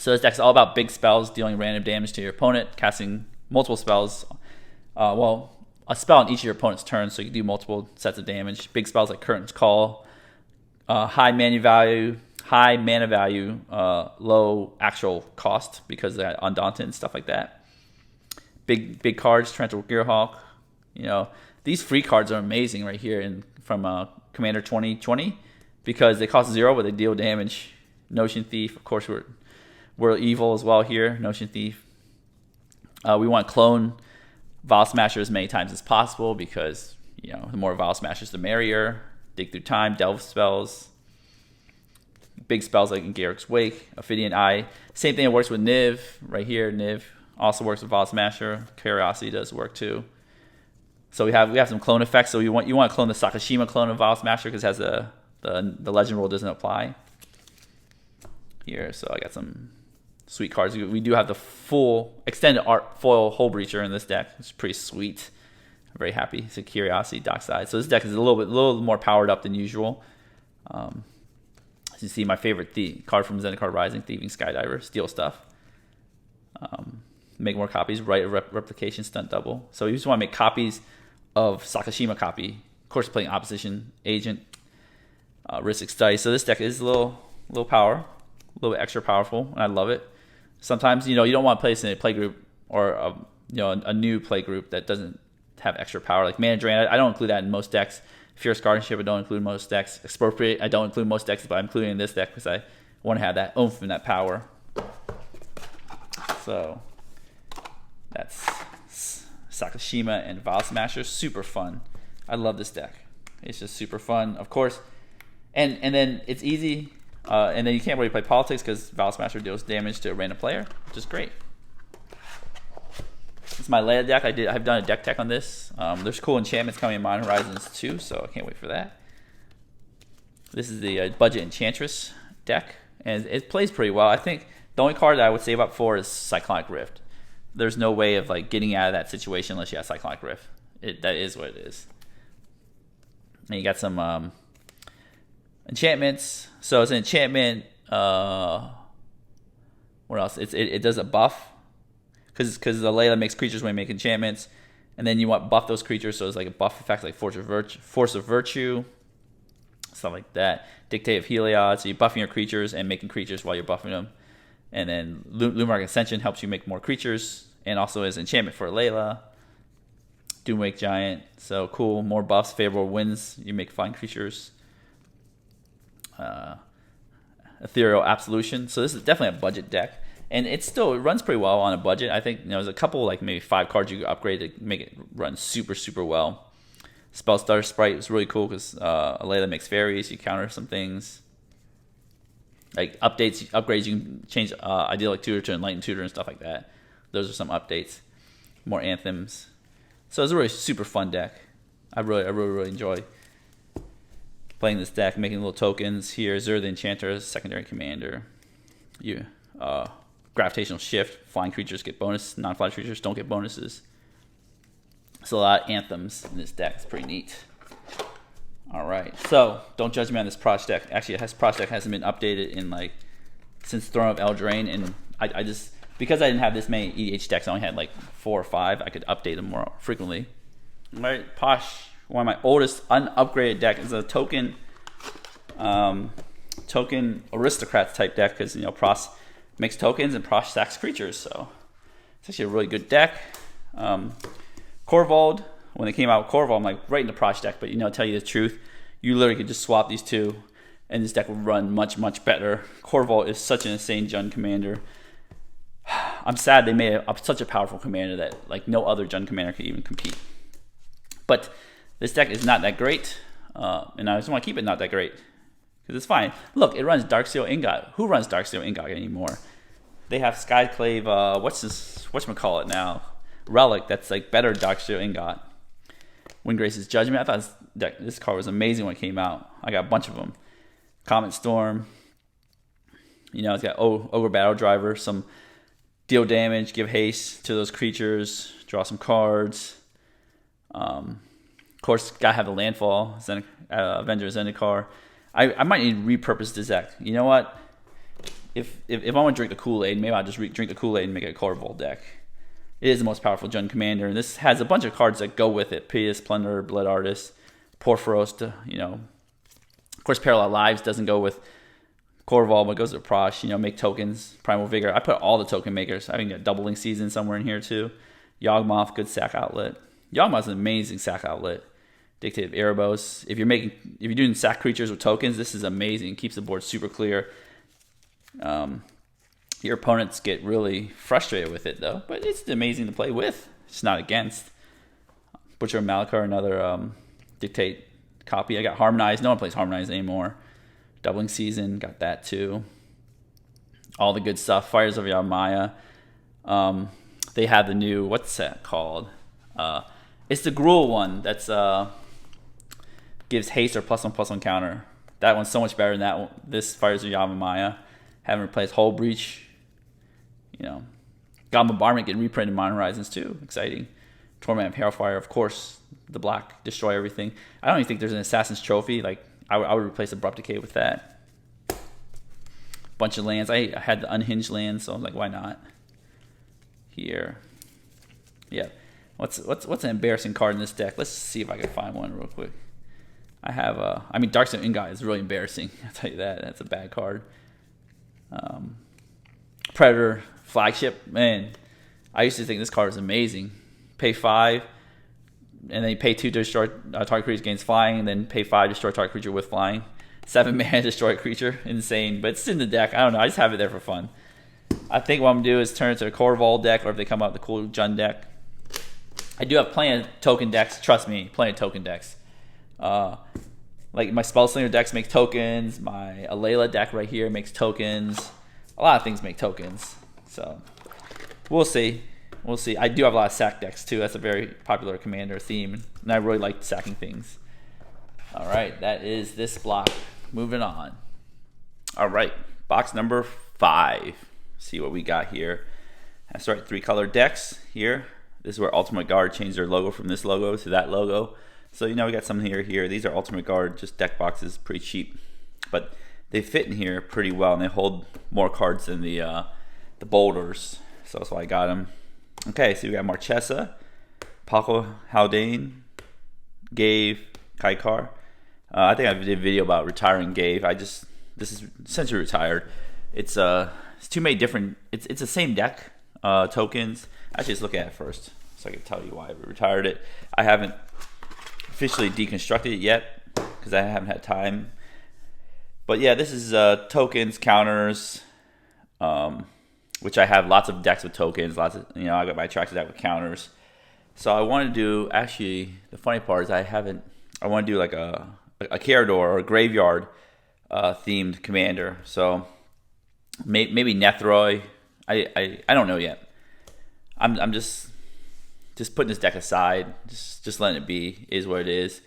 So this deck's all about big spells, dealing random damage to your opponent, casting multiple spells. Well, a spell on each of your opponent's turns, so you can do multiple sets of damage. Big spells like Curtain's Call, high mana value, low actual cost because of that Undaunted and stuff like that. Big cards, Torrential Gearhawk. You know, these free cards are amazing right here from Commander 2020 because they cost 0 but they deal damage. Notion Thief, of course, we're evil as well here. Notion Thief. We want to clone Vial Smasher as many times as possible because, you know, the more Vial Smashers, the merrier. Dig Through Time, Delve spells. Big spells like Garrick's Wake, Ophidian Eye. Same thing that works with Niv right here. Niv also works with Vial Smasher. Curiosity does work too. So we have some clone effects. So you want to clone the Sakashima clone of Vial Smasher because it has the legend rule doesn't apply here. So I got some sweet cards. We do have the full extended art foil Hull Breacher in this deck. It's pretty sweet. I'm very happy. It's a Curiosity Dockside. So this deck is a little more powered up than usual. As you see, my favorite card from Zendikar Rising, Thieving Skydiver, steal stuff. Make more copies, write a replication, stunt double. So you just want to make copies of Sakashima copy. Of course, playing opposition agent, risk 6 dice. So this deck is a little power, a little bit extra powerful, and I love it. Sometimes, you know, you don't want to play this in a play group or a new play group that doesn't have extra power. Like Mana Drain, I don't include that in most decks. Fierce Guardianship, I don't include most decks. Expropriate, I don't include most decks, but I'm including in this deck because I want to have that oomph and that power. So that's Sakashima and Vial Smasher. Super fun. I love this deck. It's just super fun, of course. And then it's easy. And then you can't really play Politics because Vial Smasher deals damage to a random player, which is great. It's my Leia deck. I've done a deck tech on this. There's cool enchantments coming in Modern Horizons 2, so I can't wait for that. This is the budget Enchantress deck, and it plays pretty well. I think the only card that I would save up for is Cyclonic Rift. There's no way of like getting out of that situation unless you have Cyclonic Rift. That is what it is. And you got some enchantments. So it's an enchantment. What else? It does a buff. Because the Layla makes creatures when you make enchantments, and then you want to buff those creatures, so it's like a buff effect like Force of Virtue, stuff like that. Dictate of Heliod, so you're buffing your creatures and making creatures while you're buffing them. And then Lumark Ascension helps you make more creatures, and also is enchantment for Layla. Doomwake Giant, so cool, more buffs, favorable wins, you make fine creatures. Ethereal Absolution, so this is definitely a budget deck. And it runs pretty well on a budget. I think there's a couple, like maybe 5 cards you could upgrade to make it run super, super well. Spellstar Sprite was really cool because Alayla makes fairies. You counter some things. Like upgrades, you can change Idyllic Tutor to Enlightened Tutor and stuff like that. Those are some updates. More anthems. So it's a really super fun deck. I really enjoy playing this deck, making little tokens. Here, Zur the Enchantress, secondary commander. Gravitational Shift, flying creatures get bonus, non-flying creatures don't get bonuses. So a lot of anthems in this deck. It's pretty neat. All right, so don't judge me on this Prosh deck. Actually, Prosh deck hasn't been updated in since Throne of Eldraine, and I just because I didn't have this many EDH decks, I only had like 4 or 5. I could update them more frequently. My Posh, one of my oldest unupgraded deck, is a token aristocrats type deck, because Pross makes tokens and Pross stacks creatures, so it's actually a really good deck. Corvold, when they came out with Corvold, I'm like right in the Prosh deck, but tell you the truth, you literally could just swap these two and this deck would run much, much better. Corvold is such an insane Jund commander. I'm sad they made such a powerful commander that like no other Jund commander could even compete. But this deck is not that great, and I just want to keep it not that great because it's fine. Look, it runs Darksteel Ingot. Who runs Darksteel Ingot anymore? They have Skyclave. Whatchamacallit now? Relic. That's like better Darksteel Ingot. Windgrace's Judgment. I thought this card was amazing when it came out. I got a bunch of them. Comet Storm. It's got Ogre Battle Driver. Some deal damage, give haste to those creatures, draw some cards. Of course, gotta have the Landfall Avenger Zendikar. I might need to repurpose this deck. You know what? If I want to drink the Kool-Aid, maybe I'll just drink the Kool-Aid and make it a Corvold deck. It is the most powerful Jund commander, and this has a bunch of cards that go with it. Piteous Plunderer, Blood Artist, Porphyros. Of course, Parallel Lives doesn't go with Corvold, but goes to Prosh. Make tokens. Primal Vigor. I put all the token makers. I think got Doubling Season somewhere in here too. Yawgmoth, good sack outlet. Yawgmoth's an amazing sack outlet. Dictative Erebos. If you're doing sack creatures with tokens, this is amazing. Keeps the board super clear. Your opponents get really frustrated with it though, but it's amazing to play with. It's not against. Butcher of Malakar, another Dictate copy. I got Harmonize. No one plays Harmonize anymore. Doubling Season, got that too. All the good stuff. Fires of Yamaya. They have the new, what's that called? It's the Gruul one that's gives haste or +1/+1 counter. That one's so much better than that one. This Fires of Yamaya. Haven't replaced Hull Breach. God Bombardment getting reprinted in Modern Horizons too. Exciting. Torment of Hailfire, of course. The black, destroy everything. I don't even think there's an Assassin's Trophy. Like I would replace Abrupt Decay with that. Bunch of lands. I had the unhinged lands, so I was like, why not? Here. Yeah. What's an embarrassing card in this deck? Let's see if I can find one real quick. I have Darksteel Ingot is really embarrassing. I'll tell you that. That's a bad card. Predator Flagship. Man, I used to think this card was amazing. Pay 5, and then you pay 2 to destroy target creature gains flying, and then pay 5 to destroy target creature with flying. 7 mana destroy a creature. Insane. But it's in the deck. I don't know. I just have it there for fun. I think what I'm going to do is turn it to a Corvold deck, or if they come out with the cool Jund deck. I do have plenty of token decks. Trust me, plenty of token decks. Like my Spellslinger decks make tokens. My Alayla deck right here makes tokens. A lot of things make tokens. So we'll see. We'll see. I do have a lot of sack decks too. That's a very popular commander theme, and I really like sacking things. All right, that is this block. Moving on. All right, box number 5. See what we got here. I start 3-color decks here. This is where Ultimate Guard changed their logo from this logo to that logo. So we got some here. These are Ultimate Guard, just deck boxes, pretty cheap, but they fit in here pretty well, and they hold more cards than the boulders. So that's why I got them. Okay, so we got Marchessa, Paco Haldane, Gave, Kaikar. I think I did a video about retiring Gave. This is essentially retired. It's too many different. It's the same deck tokens. Actually, let's look at it first, so I can tell you why I retired it. I haven't officially deconstructed it yet because I haven't had time. But yeah, this is tokens, counters, which I have lots of decks with tokens. Lots of I got my attracted deck with counters. So I want to do. Actually, the funny part is I want to do like a Carador or a graveyard themed commander. So maybe Nethroi. I don't know yet. I'm just putting this deck aside. Just letting it be. Is what it is.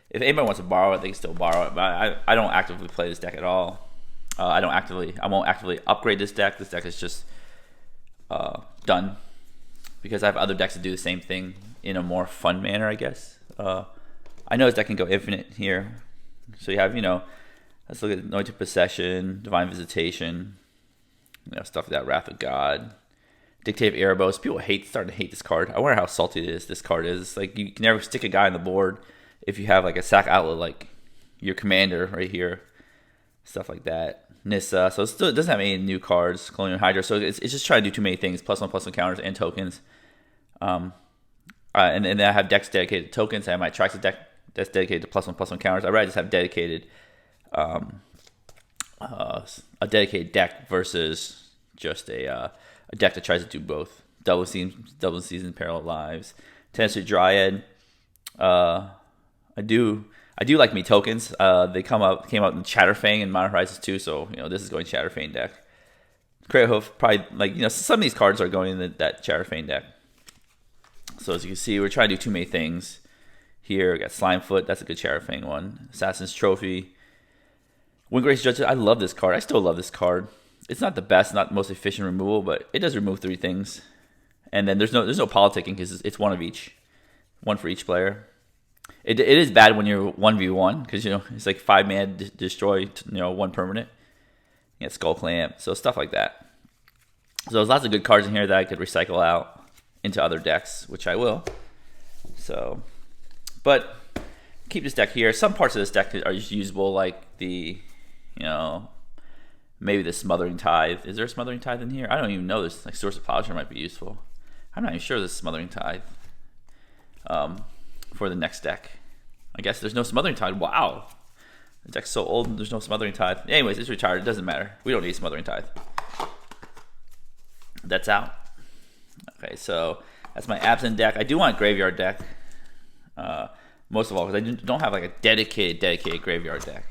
If anybody wants to borrow it, they can still borrow it. But I don't actively play this deck at all. I won't actively upgrade this deck. This deck is just done because I have other decks that do the same thing in a more fun manner, I guess. I know this deck can go infinite here. So you have, let's look at Anointed Possession, Divine Visitation, stuff like that, Wrath of God. Dictate of Erebos. People starting to hate this card. I wonder how salty this card is. Like, you can never stick a guy on the board if you have like a sack outlet like your commander right here. Stuff like that. Nissa. So it doesn't have any new cards. Colonial Hydra. So it's just trying to do too many things. +1/+1 counters and tokens. And then I have decks dedicated to tokens. I have my Traxxas deck that's dedicated to +1/+1 counters. I'd rather just have dedicated a dedicated deck versus just a deck that tries to do both. Double season, parallel lives. Tennessee Dryad. I do like me tokens. They came out in Chatterfang and Modern Horizons 2, so this is going Chatterfang deck. Krayhoof, probably some of these cards are going in that Chatterfang deck. So as you can see, we're trying to do too many things. Here we got Slimefoot, that's a good Chatterfang one. Assassin's Trophy. Windgrace Judge, I love this card. I still love this card. It's not the best, not the most efficient removal, but it does remove 3 things. And then there's no politicking because it's one of each. One for each player. It is bad when you're 1v1 because it's like 5 mana destroy 1 permanent. You get Skull Clamp, so stuff like that. So there's lots of good cards in here that I could recycle out into other decks, which I will. So, but keep this deck here. Some parts of this deck are just usable, like the, maybe the Smothering Tithe. Is there a Smothering Tithe in here? I don't even know. There's like Source of Plowshare might be useful. I'm not even sure there's Smothering Tithe. For the next deck. I guess there's no Smothering Tithe. Wow. The deck's so old and there's no Smothering Tithe. Anyways, it's retired. It doesn't matter. We don't need Smothering Tithe. That's out. Okay, so that's my absent deck. I do want a graveyard deck. Most of all, because I don't have like a dedicated graveyard deck.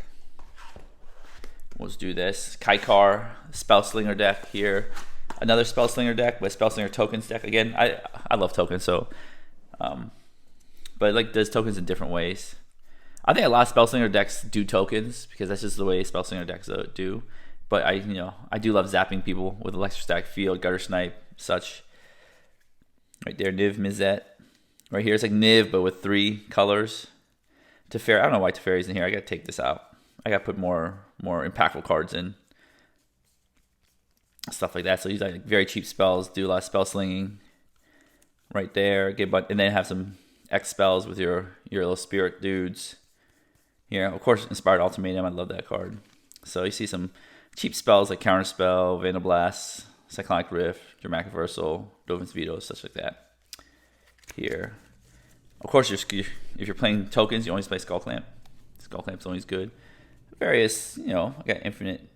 Let's do this. Kaikar, Spellslinger deck here. Another Spellslinger deck, but Spellslinger tokens deck. Again, I love tokens, so but like there's tokens in different ways. I think a lot of Spellslinger decks do tokens because that's just the way Spellslinger decks do. But I do love zapping people with Electrostatic Field, Gutter Snipe, such. Right there, Niv Mizzet. Right here, it's like Niv, but with 3 colors. Teferi, I don't know why Teferi's in here. I gotta take this out. I gotta put more impactful cards in. Stuff like that. So these are like very cheap spells. Do a lot of spell slinging. Right there, and then have some X spells with your little spirit dudes. Here, of course, Inspired Ultimatum. I love that card. So you see some cheap spells like Counterspell, Vandal Blast, Cyclonic Rift, Dramatic Reversal, Dovin's Veto, such like that. Here, of course, if you're playing tokens, you always play Skull Clamp. Skull Clamp's always good. Various, I got Infinite.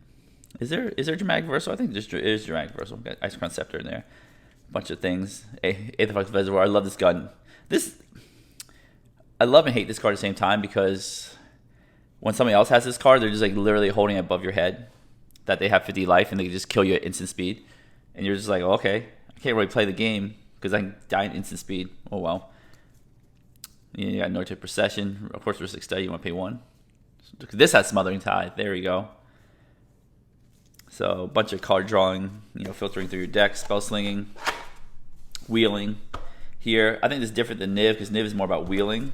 Is there Dramatic Reversal? I think there is Dramatic Reversal. Got Ice Crown Scepter in there. A bunch of things. Aetherflux Reservoir. I love this gun. I love and hate this card at the same time because when somebody else has this card, they're just like literally holding it above your head that they have 50 life and they can just kill you at instant speed. And you're just like, oh, okay, I can't really play the game because I can die at instant speed. Oh, well. You got Nordic Procession. Of course, Ristic Study, you want to pay 1. This has Smothering Tithe. There we go. So a bunch of card drawing, filtering through your deck, spell slinging, wheeling. Here, I think this is different than Niv because Niv is more about wheeling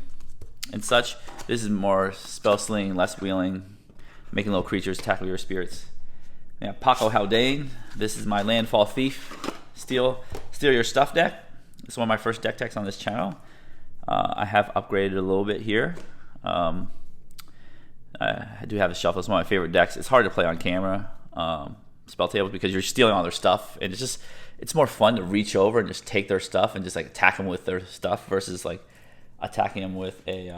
and such. This is more spell slinging, less wheeling, making little creatures tackle your spirits. Yeah, Paco Haldane. This is my Landfall Thief. Steal your stuff deck. It's one of my first deck techs on this channel. I have upgraded a little bit here. I do have a shuffle. It's one of my favorite decks. It's hard to play on camera. Spell tables because you're stealing all their stuff and it's more fun to reach over and just take their stuff and just like attack them with their stuff versus like attacking them with a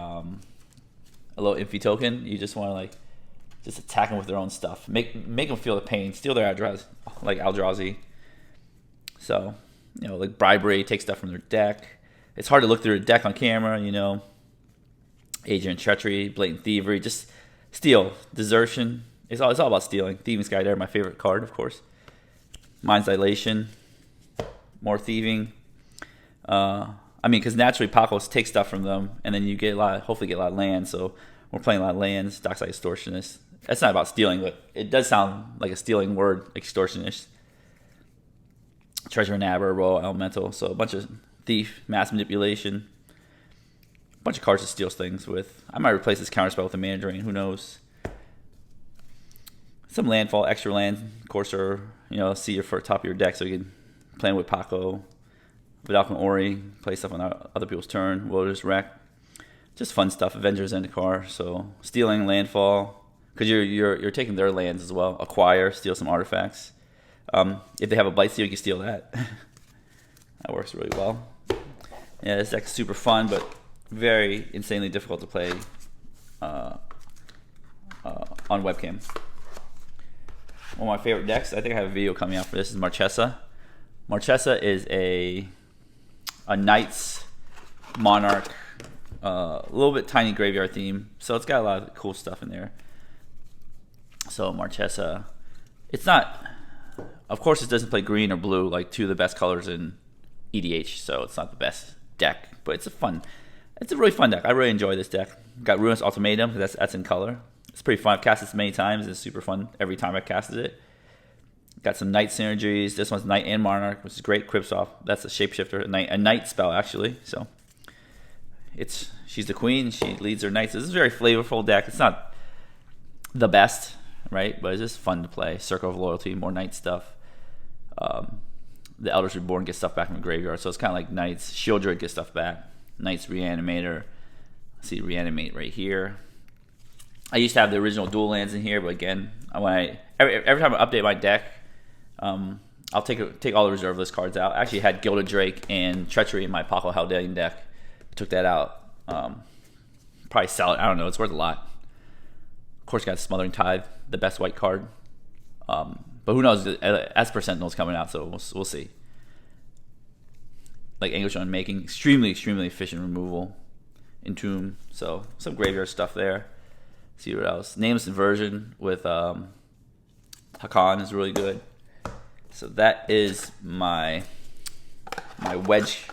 little Infi token. You just want to like just attack them with their own stuff, make them feel the pain, steal their Eldrazi, like Eldrazi. So like Bribery, take stuff from their deck. It's hard to look through a deck on camera, Agent Treachery, Blatant Thievery, just steal, desertion. It's all about stealing. Thieving Skydare, my favorite card, of course. Mind's Dilation, more thieving. Because naturally Pacos take stuff from them, and then you hopefully get a lot of land. So we're playing a lot of lands. Dockside Extortionist. That's not about stealing, but it does sound like a stealing word, Extortionist. Treasure Nabber, Royal Elemental. So a bunch of Thief, Mass Manipulation. A bunch of cards to steal things with. I might replace this Counterspell with a Mana Drain. Who knows? Some landfall, extra land, Courser, see you for top of your deck so you can playing with Paco, Vidalco and Ori, play stuff on other people's turn, Wilderness Wreck. Just fun stuff. Avengers and Car. So stealing landfall, because you're taking their lands as well. Acquire, steal some artifacts. If they have a Blightsteel, you can steal that. That works really well. Yeah, this deck's super fun, but very insanely difficult to play on webcam. One of my favorite decks, I think I have a video coming out for this, is Marchessa. Marchessa is a Knights Monarch, a little bit tiny graveyard theme, so it's got a lot of cool stuff in there. So Marchessa, it's not, of course it doesn't play green or blue, like two of the best colors in EDH, so it's not the best deck, but it's a really fun deck. I really enjoy this deck. Got Ruinous Ultimatum, because that's in color. It's pretty fun. I've cast this many times. It's super fun every time I've casted it. Got some Knight synergies. This one's Knight and Monarch, which is great. Cryptoff. That's a shapeshifter, a Knight spell actually. So she's the queen. She leads her knights. This is a very flavorful deck. It's not the best, right? But it's just fun to play. Circle of Loyalty, more Knight stuff. The Elders Reborn gets stuff back from the graveyard, so it's kind of like Knights. Shieldred gets stuff back. Knights Reanimator. See Reanimate right here. I used to have the original dual lands in here, but again, every time I update my deck, I'll take all the reserve list cards out. I actually had Gilded Drake and Treachery in my Paco Haldane deck. I took that out. Probably sell it. I don't know. It's worth a lot. Of course, got Smothering Tithe, the best white card. But who knows? Esper Sentinel's coming out, so we'll see. Like English Unmaking, extremely efficient removal. Entomb, so some graveyard stuff there. See what else? Nameless Inversion with Hakan is really good. So that is my wedge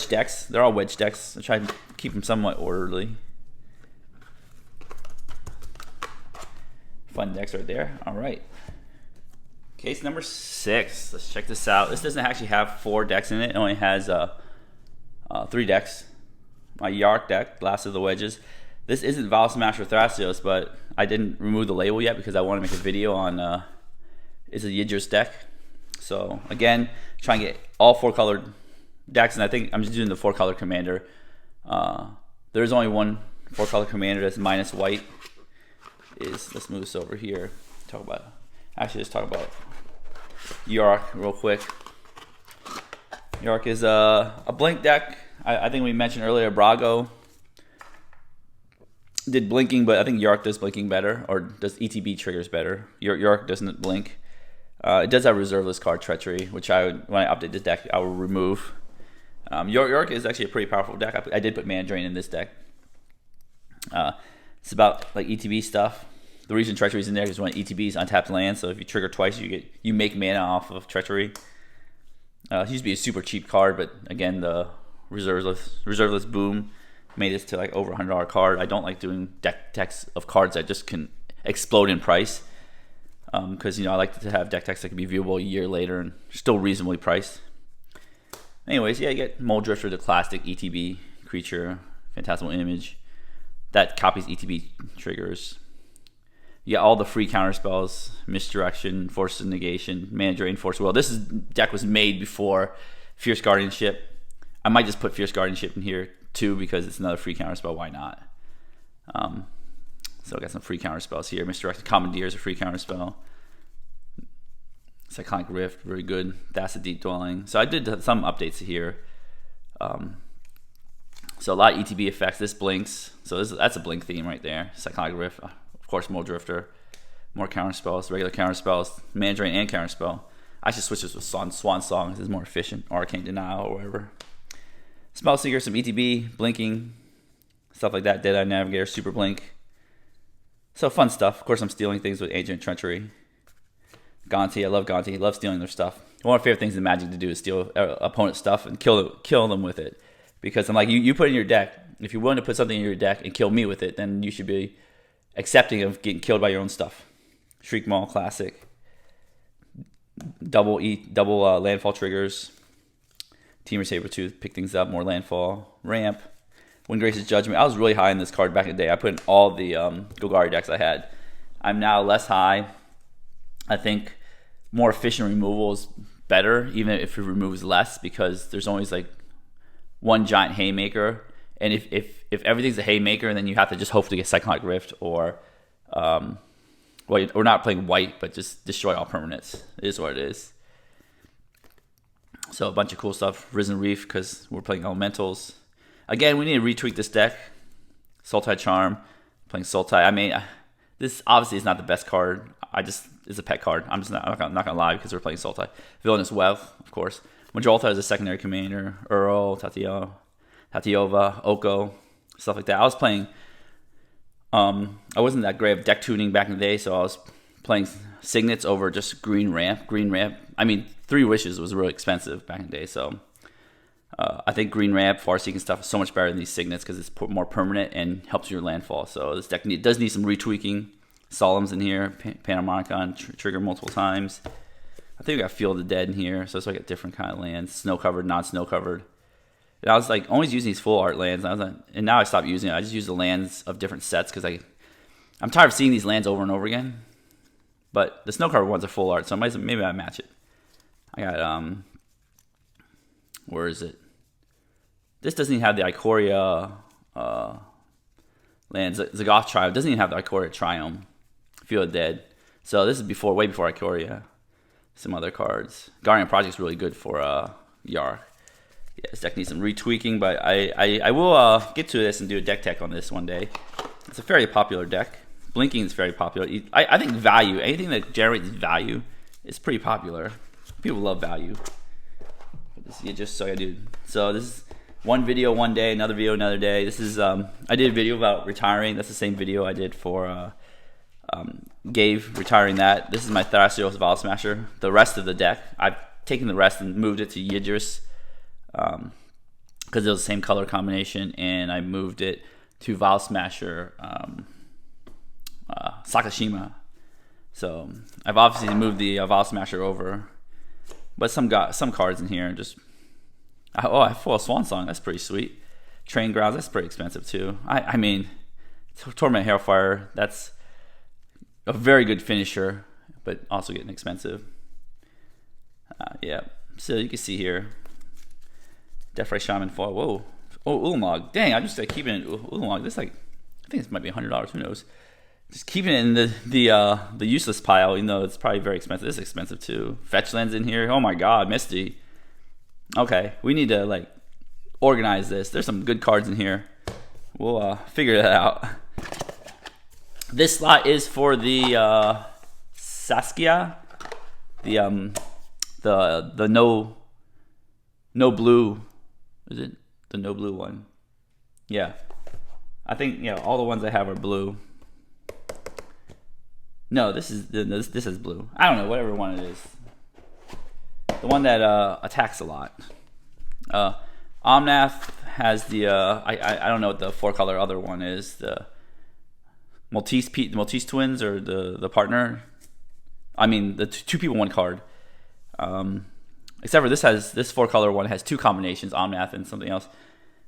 decks. They're all wedge decks. I try to keep them somewhat orderly. Fun decks right there. All right. Case number 6. Let's check this out. This doesn't actually have 4 decks in it. It only has 3 decks. My Yark deck, Last of the Wedges. This isn't Val Smasher Thrasios, but I didn't remove the label yet because I want to make a video on it's a Yiddis deck. So again, trying to get all 4 colored decks, and I think I'm just doing the 4 color commander. There's only one 4 color commander that's minus white. Let's move this over here. Let's talk about Yark real quick. Yark is a blink deck. I think we mentioned earlier Brago did blinking, but I think Yark does blinking better, or does ETB triggers better. Yark doesn't blink. It does have reserve list card Treachery, which when I update this deck, I will remove. Yark is actually a pretty powerful deck. I did put Mana Drain in this deck. It's about like ETB stuff. The reason Treachery is in there is when ETB is untapped land, so if you trigger twice, you make mana off of Treachery. It used to be a super cheap card, but again, the reserveless boom made this to like over $100 card. I don't like doing deck techs of cards that just can explode in price, because I like to have deck techs that can be viewable a year later and still reasonably priced. Anyways, yeah, you get Mold Drifter, the classic ETB creature, Phantasmal Image that copies ETB triggers. You got all the free counter spells: Misdirection, Force of Negation, Mana Drain, Force of Will. This deck was made before Fierce Guardianship. I might just put Fierce Guardianship in here too because it's another free counter spell. Why not? So I got some free counter spells here. Misdirected Commandeer is a free counter spell. Cyclonic Rift, very good. That's a Deep Dwelling. So I did some updates here. So a lot of ETB effects. This blinks. So that's a blink theme right there. Cyclonic Rift, of course, Mold Drifter. More counter spells, regular counter spells, Mana Drain and counter spell. I should switch this with Swan Song. This is more efficient. Arcane Denial or whatever. Spellslinger, some ETB, blinking, stuff like that. Deadeye Navigator, Super Blink. So fun stuff. Of course, I'm stealing things with Ancient Treachery. Gonti, I love Gonti. I love stealing their stuff. One of my favorite things in Magic to do is steal opponent's stuff and kill them with it. Because I'm like, you put it in your deck. If you're willing to put something in your deck and kill me with it, then you should be accepting of getting killed by your own stuff. Shriek Maul, classic. Double landfall triggers. Teamer Sabertooth, pick things up, more landfall. Ramp. Windgrace's Judgment. I was really high in this card back in the day. I put in all the Golgari decks I had. I'm now less high. I think more efficient removal is better, even if it removes less, because there's always like one giant haymaker. And if everything's a haymaker, then you have to just hopefully get Cyclonic Rift or well, we're not playing white, but just destroy all permanents. It is what it is. So a bunch of cool stuff. Risen Reef, because we're playing elementals. Again, we need to retweak this deck. Sultai Charm, playing Sultai. I mean, this obviously is not the best card. It's a pet card. I'm not gonna lie, because we're playing Sultai. Villainous Wealth, of course. Majolta is a secondary commander. Earl, Tatiova, Oko, stuff like that. I was playing. I wasn't that great of deck tuning back in the day, so I was playing Signets over just green ramp. I mean, 3 Wishes was really expensive back in the day, so I think green ramp, Farseek and stuff is so much better than these Signets because it's more permanent and helps your landfall. So this deck does need some retweaking. Solemn's in here, Panharmonicon, trigger multiple times. I think we got Field of the Dead in here, so it's like a different kind of lands, snow covered, non-snow covered. And I was like always using these full art lands, and now I stopped using it. I just use the lands of different sets because I'm tired of seeing these lands over and over again. But the snow covered ones are full art, so maybe I match it. I got where is it? This doesn't even have the Ikoria lands. Zagoth Triumph doesn't even have the Ikoria Triumph. Field of Dead. So this is way before Ikoria. Some other cards. Guardian Project's really good for Yark. Yeah, this deck needs some retweaking, but I will get to this and do a deck tech on this one day. It's a very popular deck. Blinking is very popular. I think value, anything that generates value, is pretty popular. People love value. So this is one video one day, another video another day. This is I did a video about retiring. That's the same video I did for Gave retiring that. This is my Thrasios Vol Smasher. The rest of the deck, I've taken the rest and moved it to Yiddis because it was the same color combination, and I moved it to Vol Smasher Sakashima. So I've obviously moved the Vol Smasher over, but some cards in here just. I full Swan Song. That's pretty sweet. Train Grounds. That's pretty expensive too. I mean, Torment Hailfire. That's a very good finisher, but also getting expensive. Yeah. So you can see here, Deathray Shaman foil. Whoa. Oh, Ulamog. Dang, I'm just keeping it Ulamog. This I think this might be $100. Who knows? Just keeping it in the useless pile, even though it's probably very expensive. This is expensive too. Fetchlands in here. Oh my God, Misty. Okay, we need to organize this. There's some good cards in here. We'll figure that out. This slot is for the Saskia, the no blue. Is it the no blue one? Yeah, I think all the ones I have are blue. No, this is blue. I don't know, whatever one it is. The one that attacks a lot. Omnath has the I don't know what the 4-color other one is. The Maltese twins, or the partner. I mean the 2 people 1 card. Except for this 4-color one has 2 combinations, Omnath and something else.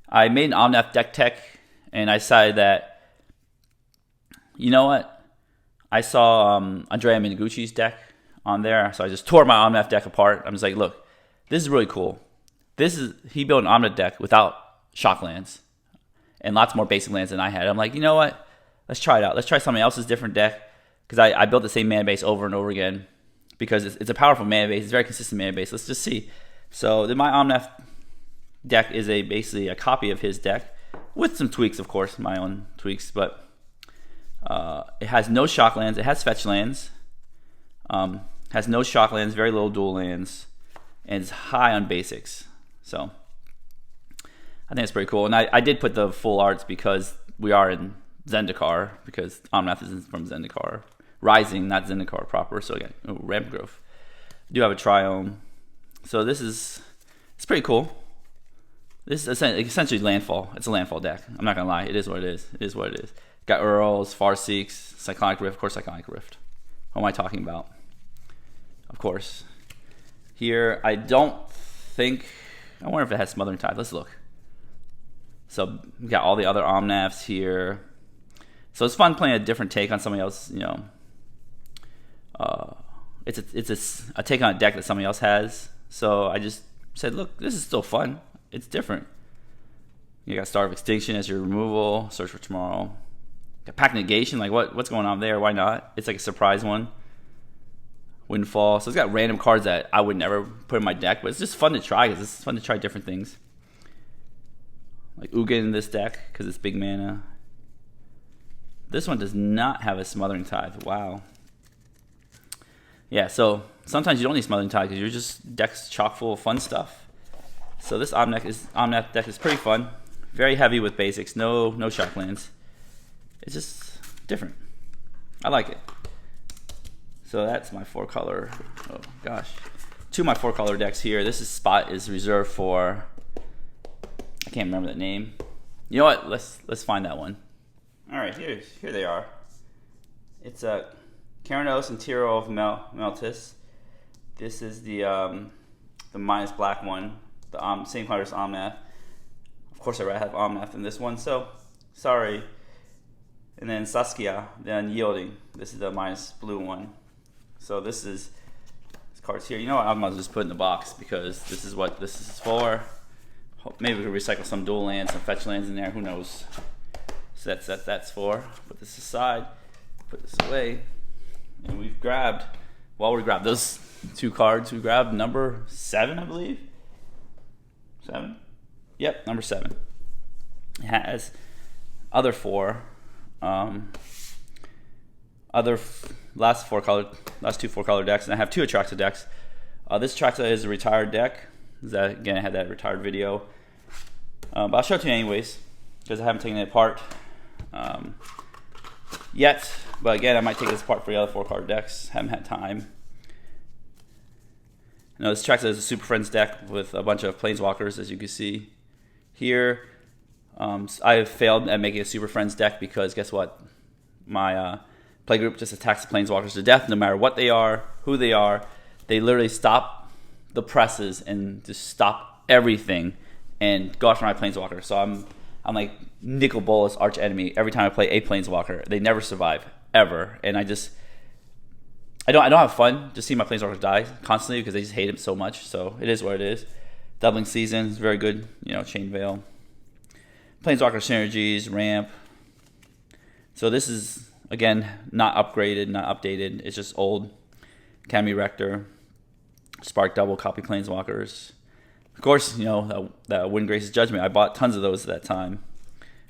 I made an Omnath deck tech, and I decided that, you know what? I saw Andrea Minaguchi's deck on there, so I just tore my Omnath deck apart. I'm just like, look, this is really cool. He built an Omnath deck without shock lands and lots more basic lands than I had. I'm like, you know what? Let's try it out. Let's try somebody else's different deck, because I built the same mana base over and over again because it's a powerful mana base. It's a very consistent mana base. Let's just see. So my Omnath deck is basically a copy of his deck with some tweaks, of course, my own tweaks, but it has no shock lands. It has fetch lands. Has no shock lands, very little dual lands, and it's high on basics. So I think it's pretty cool. And I did put the full arts because we are in Zendikar, because Omnath is from Zendikar. Rising, not Zendikar proper. So again, Ramp Growth. I do have a Triome. So it's pretty cool. This is essentially Landfall. It's a Landfall deck. I'm not going to lie. It is what it is. It is what it is. Got Earls, Farseeks, Cyclonic Rift. Of course, Cyclonic Rift. What am I talking about? Of course. Here, I wonder if it has Smothering Tide. Let's look. So we got all the other Omnaths here. So it's fun playing a different take on somebody else. It's a take on a deck that somebody else has. So I just said, look, this is still fun. It's different. You got Star of Extinction as your removal. Search for Tomorrow. Got Pack Negation. Like, what's going on there? Why not? It's like a surprise one. Windfall. So it's got random cards that I would never put in my deck, but it's just fun to try because it's fun to try different things. Like Ugin in this deck because it's big mana. This one does not have a Smothering Tithe. Wow. Yeah, so sometimes you don't need Smothering Tithe because you're just decks chock full of fun stuff. So this Omnic deck is pretty fun. Very heavy with basics. No shock lands. It's just different. I like it. So that's my 4-color. Oh gosh, 2 of my 4-color decks here. This spot is reserved for. I can't remember the name. You know what? Let's find that one. All right, here they are. It's a Carakaranos and Turoff Meltis. This is the minus black one. The same color as Omnath. Of course, I have Omnath in this one. So sorry. And then Saskia, the Unyielding. This is the minus blue one. So this cards here. You know what? I might as well just put it in the box because this is what this is for. Maybe we can recycle some dual lands, some fetch lands in there. Who knows? So that's for. Put this aside. Put this away. And we've grabbed. Well, we grabbed those 2 cards. We grabbed number 7, I believe. 7. Yep, number 7. It has other 4. Last 2 4-color decks, and I have 2 Atraxa decks. This Atraxa is a retired deck. Again, I had that retired video, but I'll show it to you anyways because I haven't taken it apart yet. But again, I might take this apart for the other 4-card decks. Haven't had time. Now this Atraxa is a Super Friends deck with a bunch of Planeswalkers, as you can see here. I have failed at making a Super Friends deck because guess what? My play group just attacks the Planeswalkers to death no matter what they are, who they are. They literally stop the presses and just stop everything and go after my Planeswalker. So I'm like Nicol Bolas' arch enemy every time I play a Planeswalker. They never survive ever, and I don't have fun just seeing my Planeswalkers die constantly because they just hate him so much. So it is what it is. Doubling Season is very good. Chain Veil. Planeswalker synergies, ramp. So this is, again, not upgraded, not updated. It's just old. Academy Rector. Spark Double, copy Planeswalkers. Of course, that Windgrace's Judgment. I bought tons of those at that time.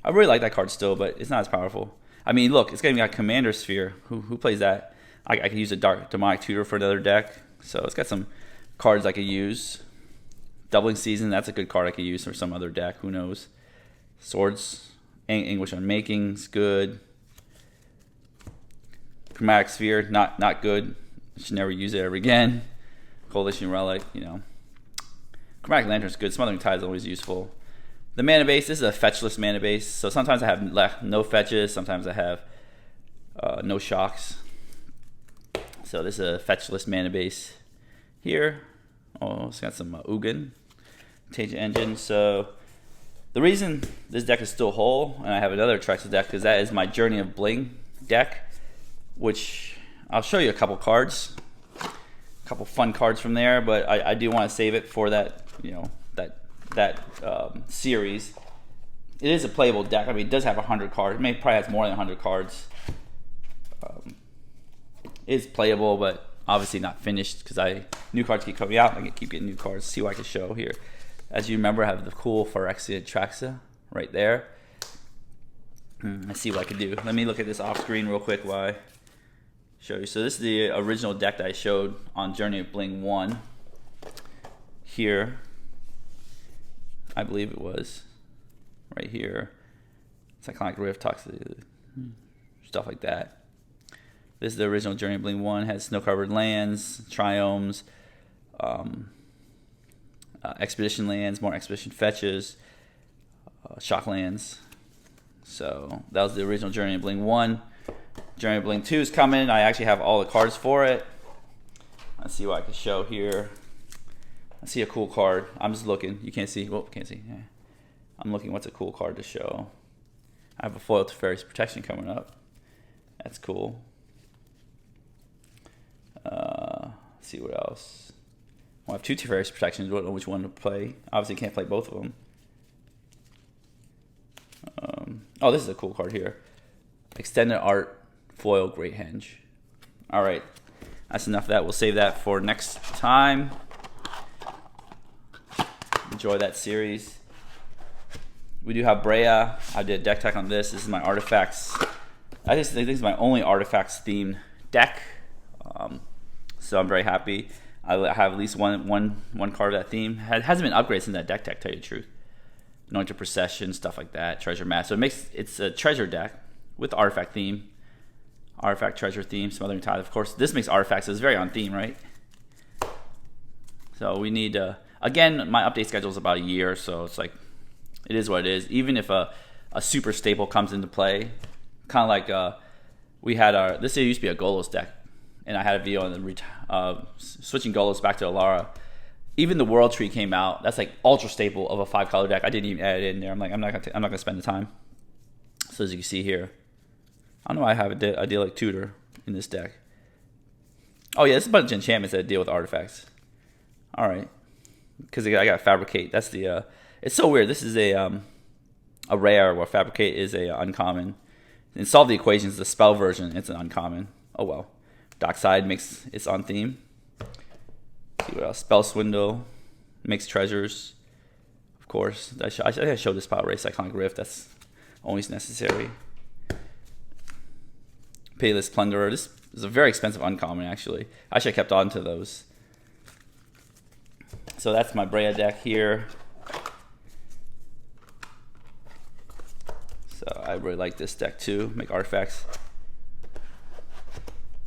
I really like that card still, but it's not as powerful. I mean, look, it's got Commander Sphere. Who plays that? I could use a Dark Demonic Tutor for another deck. So it's got some cards I could use. Doubling Season, that's a good card I could use for some other deck. Who knows? Swords, Anguish Unmaking's good. Chromatic Sphere, not good. I should never use it ever again. Coalition Relic, Chromatic Lantern's good. Smothering Tide is always useful. The mana base, this is a fetchless mana base. So sometimes I have no fetches. Sometimes I have no shocks. So this is a fetchless mana base here. Oh, it's got some Ugin. Contagion Engine. So the reason this deck is still whole, and I have another Atraxa deck, because that is my Journey of Bling deck, which I'll show you a couple cards. A couple fun cards from there, but I do want to save it for that, series. It is a playable deck. I mean, it does have 100 cards. It probably has more than 100 cards. It's playable, but obviously not finished because new cards keep coming out. I keep getting new cards. See what I can show here. As you remember, I have the cool Phyrexian Atraxa right there. Let's see what I can do. Let me look at this off screen real quick while I show you. So this is the original deck that I showed on Journey of Bling 1. Here, I believe it was right here. Cyclonic Rift, Toxic, stuff like that. This is the original Journey of Bling 1. It has snow-covered lands, triomes, expedition lands, more expedition fetches, shock lands. So that was the original Journey of Bling 1. Journey of Bling 2 is coming. I actually have all the cards for it. Let's see what I can show here. I see a cool card. I'm just looking. You can't see. Whoop, can't see. Yeah. I'm looking what's a cool card to show. I have a foil Teferi's Protection coming up. That's cool. Let's see what else. Well, I have 2 Teferi's protections. Don't know which one to play. Obviously, can't play both of them. Oh, this is a cool card here. Extended Art Foil Great Henge. All right, that's enough of that. We'll save that for next time. Enjoy that series. We do have Breya. I did deck tech on this. This is my artifacts. I just think this is my only artifacts themed deck. So I'm very happy. I have at least one card of that theme. It hasn't been upgraded since that deck tech, tell you the truth. Anointed Procession, stuff like that. Treasure Map. So it's a treasure deck with artifact theme. Artifact treasure theme, Smothering Tide. Of course, this makes artifacts. So it's very on theme, right? So we need again, my update schedule is about a year, so it's like it is what it is. Even if a super staple comes into play, kind of like we had this used to be a Golos deck, and I had a video on the switching Golos back to Alara. Even the World Tree came out. That's like ultra staple of a 5-color deck. I didn't even add it in there. I'm like, I'm not gonna spend the time. So as you can see here, I don't know why I have a deal like Tutor in this deck. Oh yeah, this is a bunch of enchantments that deal with artifacts. All right, because I got Fabricate. That's the. It's so weird. This is a rare, where Fabricate is a uncommon. And Solve the Equations, the spell version, it's an uncommon. Oh well. Dockside makes it's on theme. Let's see what else? Spell Swindle makes treasures. Of course. I think I showed this Power Race Iconic Rift. That's always necessary. Payless Plunderer. This is a very expensive uncommon, actually. I should have kept on to those. So that's my Breya deck here. So I really like this deck too. Make artifacts.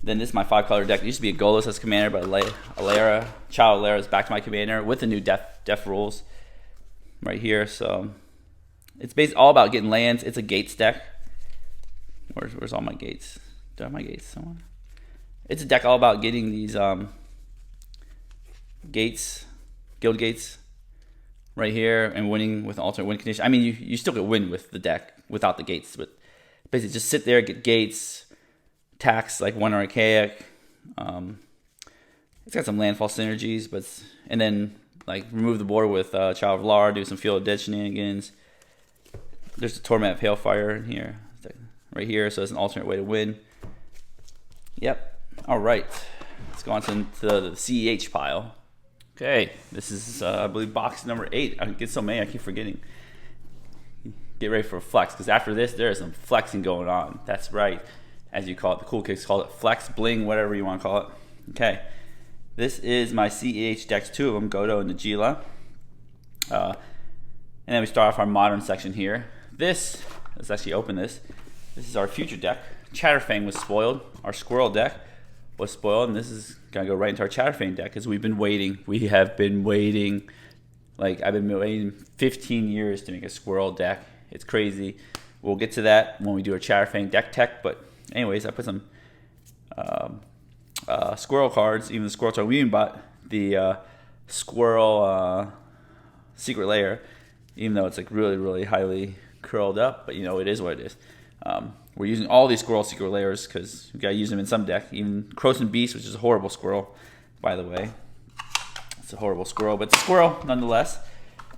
Then this is my 5-color deck. It used to be a Golos as commander, but Alara, Child Alara is back to my commander with the new def rules right here. So it's basically all about getting lands. It's a gates deck. Where's all my gates? Do I have my gates somewhere? It's a deck all about getting these gates, guild gates, right here, and winning with an alternate win condition. I mean, you still could win with the deck without the gates, but basically just sit there, get gates, tax like 1 Archaic. It's got some landfall synergies, and then like remove the board with Child of Lar, do some Field of Dead shenanigans. There's the Torment of Hailfire in here, right here, so it's an alternate way to win. Yep. All right. Let's go on to the CEH pile. Okay, this is I believe box number 8. I get so many, I keep forgetting. Get ready for a flex, because after this there is some flexing going on. That's right, as you call it. The cool kids call it flex, bling, whatever you want to call it. Okay, this is my CEH decks, 2 of them, Godo and Nagila. And then we start off our modern section here. Let's actually open this. This is our future deck. Chatterfang was spoiled. Our Squirrel deck was spoiled, and this is gonna go right into our Chatterfang deck because we've been waiting. We have been waiting. Like, I've been waiting 15 years to make a Squirrel deck. It's crazy. We'll get to that when we do our Chatterfang deck tech. But anyways, I put some Squirrel cards. Even the Squirrel card. We even bought the Squirrel Secret Lair, even though it's like really, really highly curled up. But you know, it is what it is. We're using all these Squirrel Secret Lairs because we gotta use them in some deck. Even Croson Beast, which is a horrible squirrel, by the way. It's a horrible squirrel, but it's a squirrel nonetheless.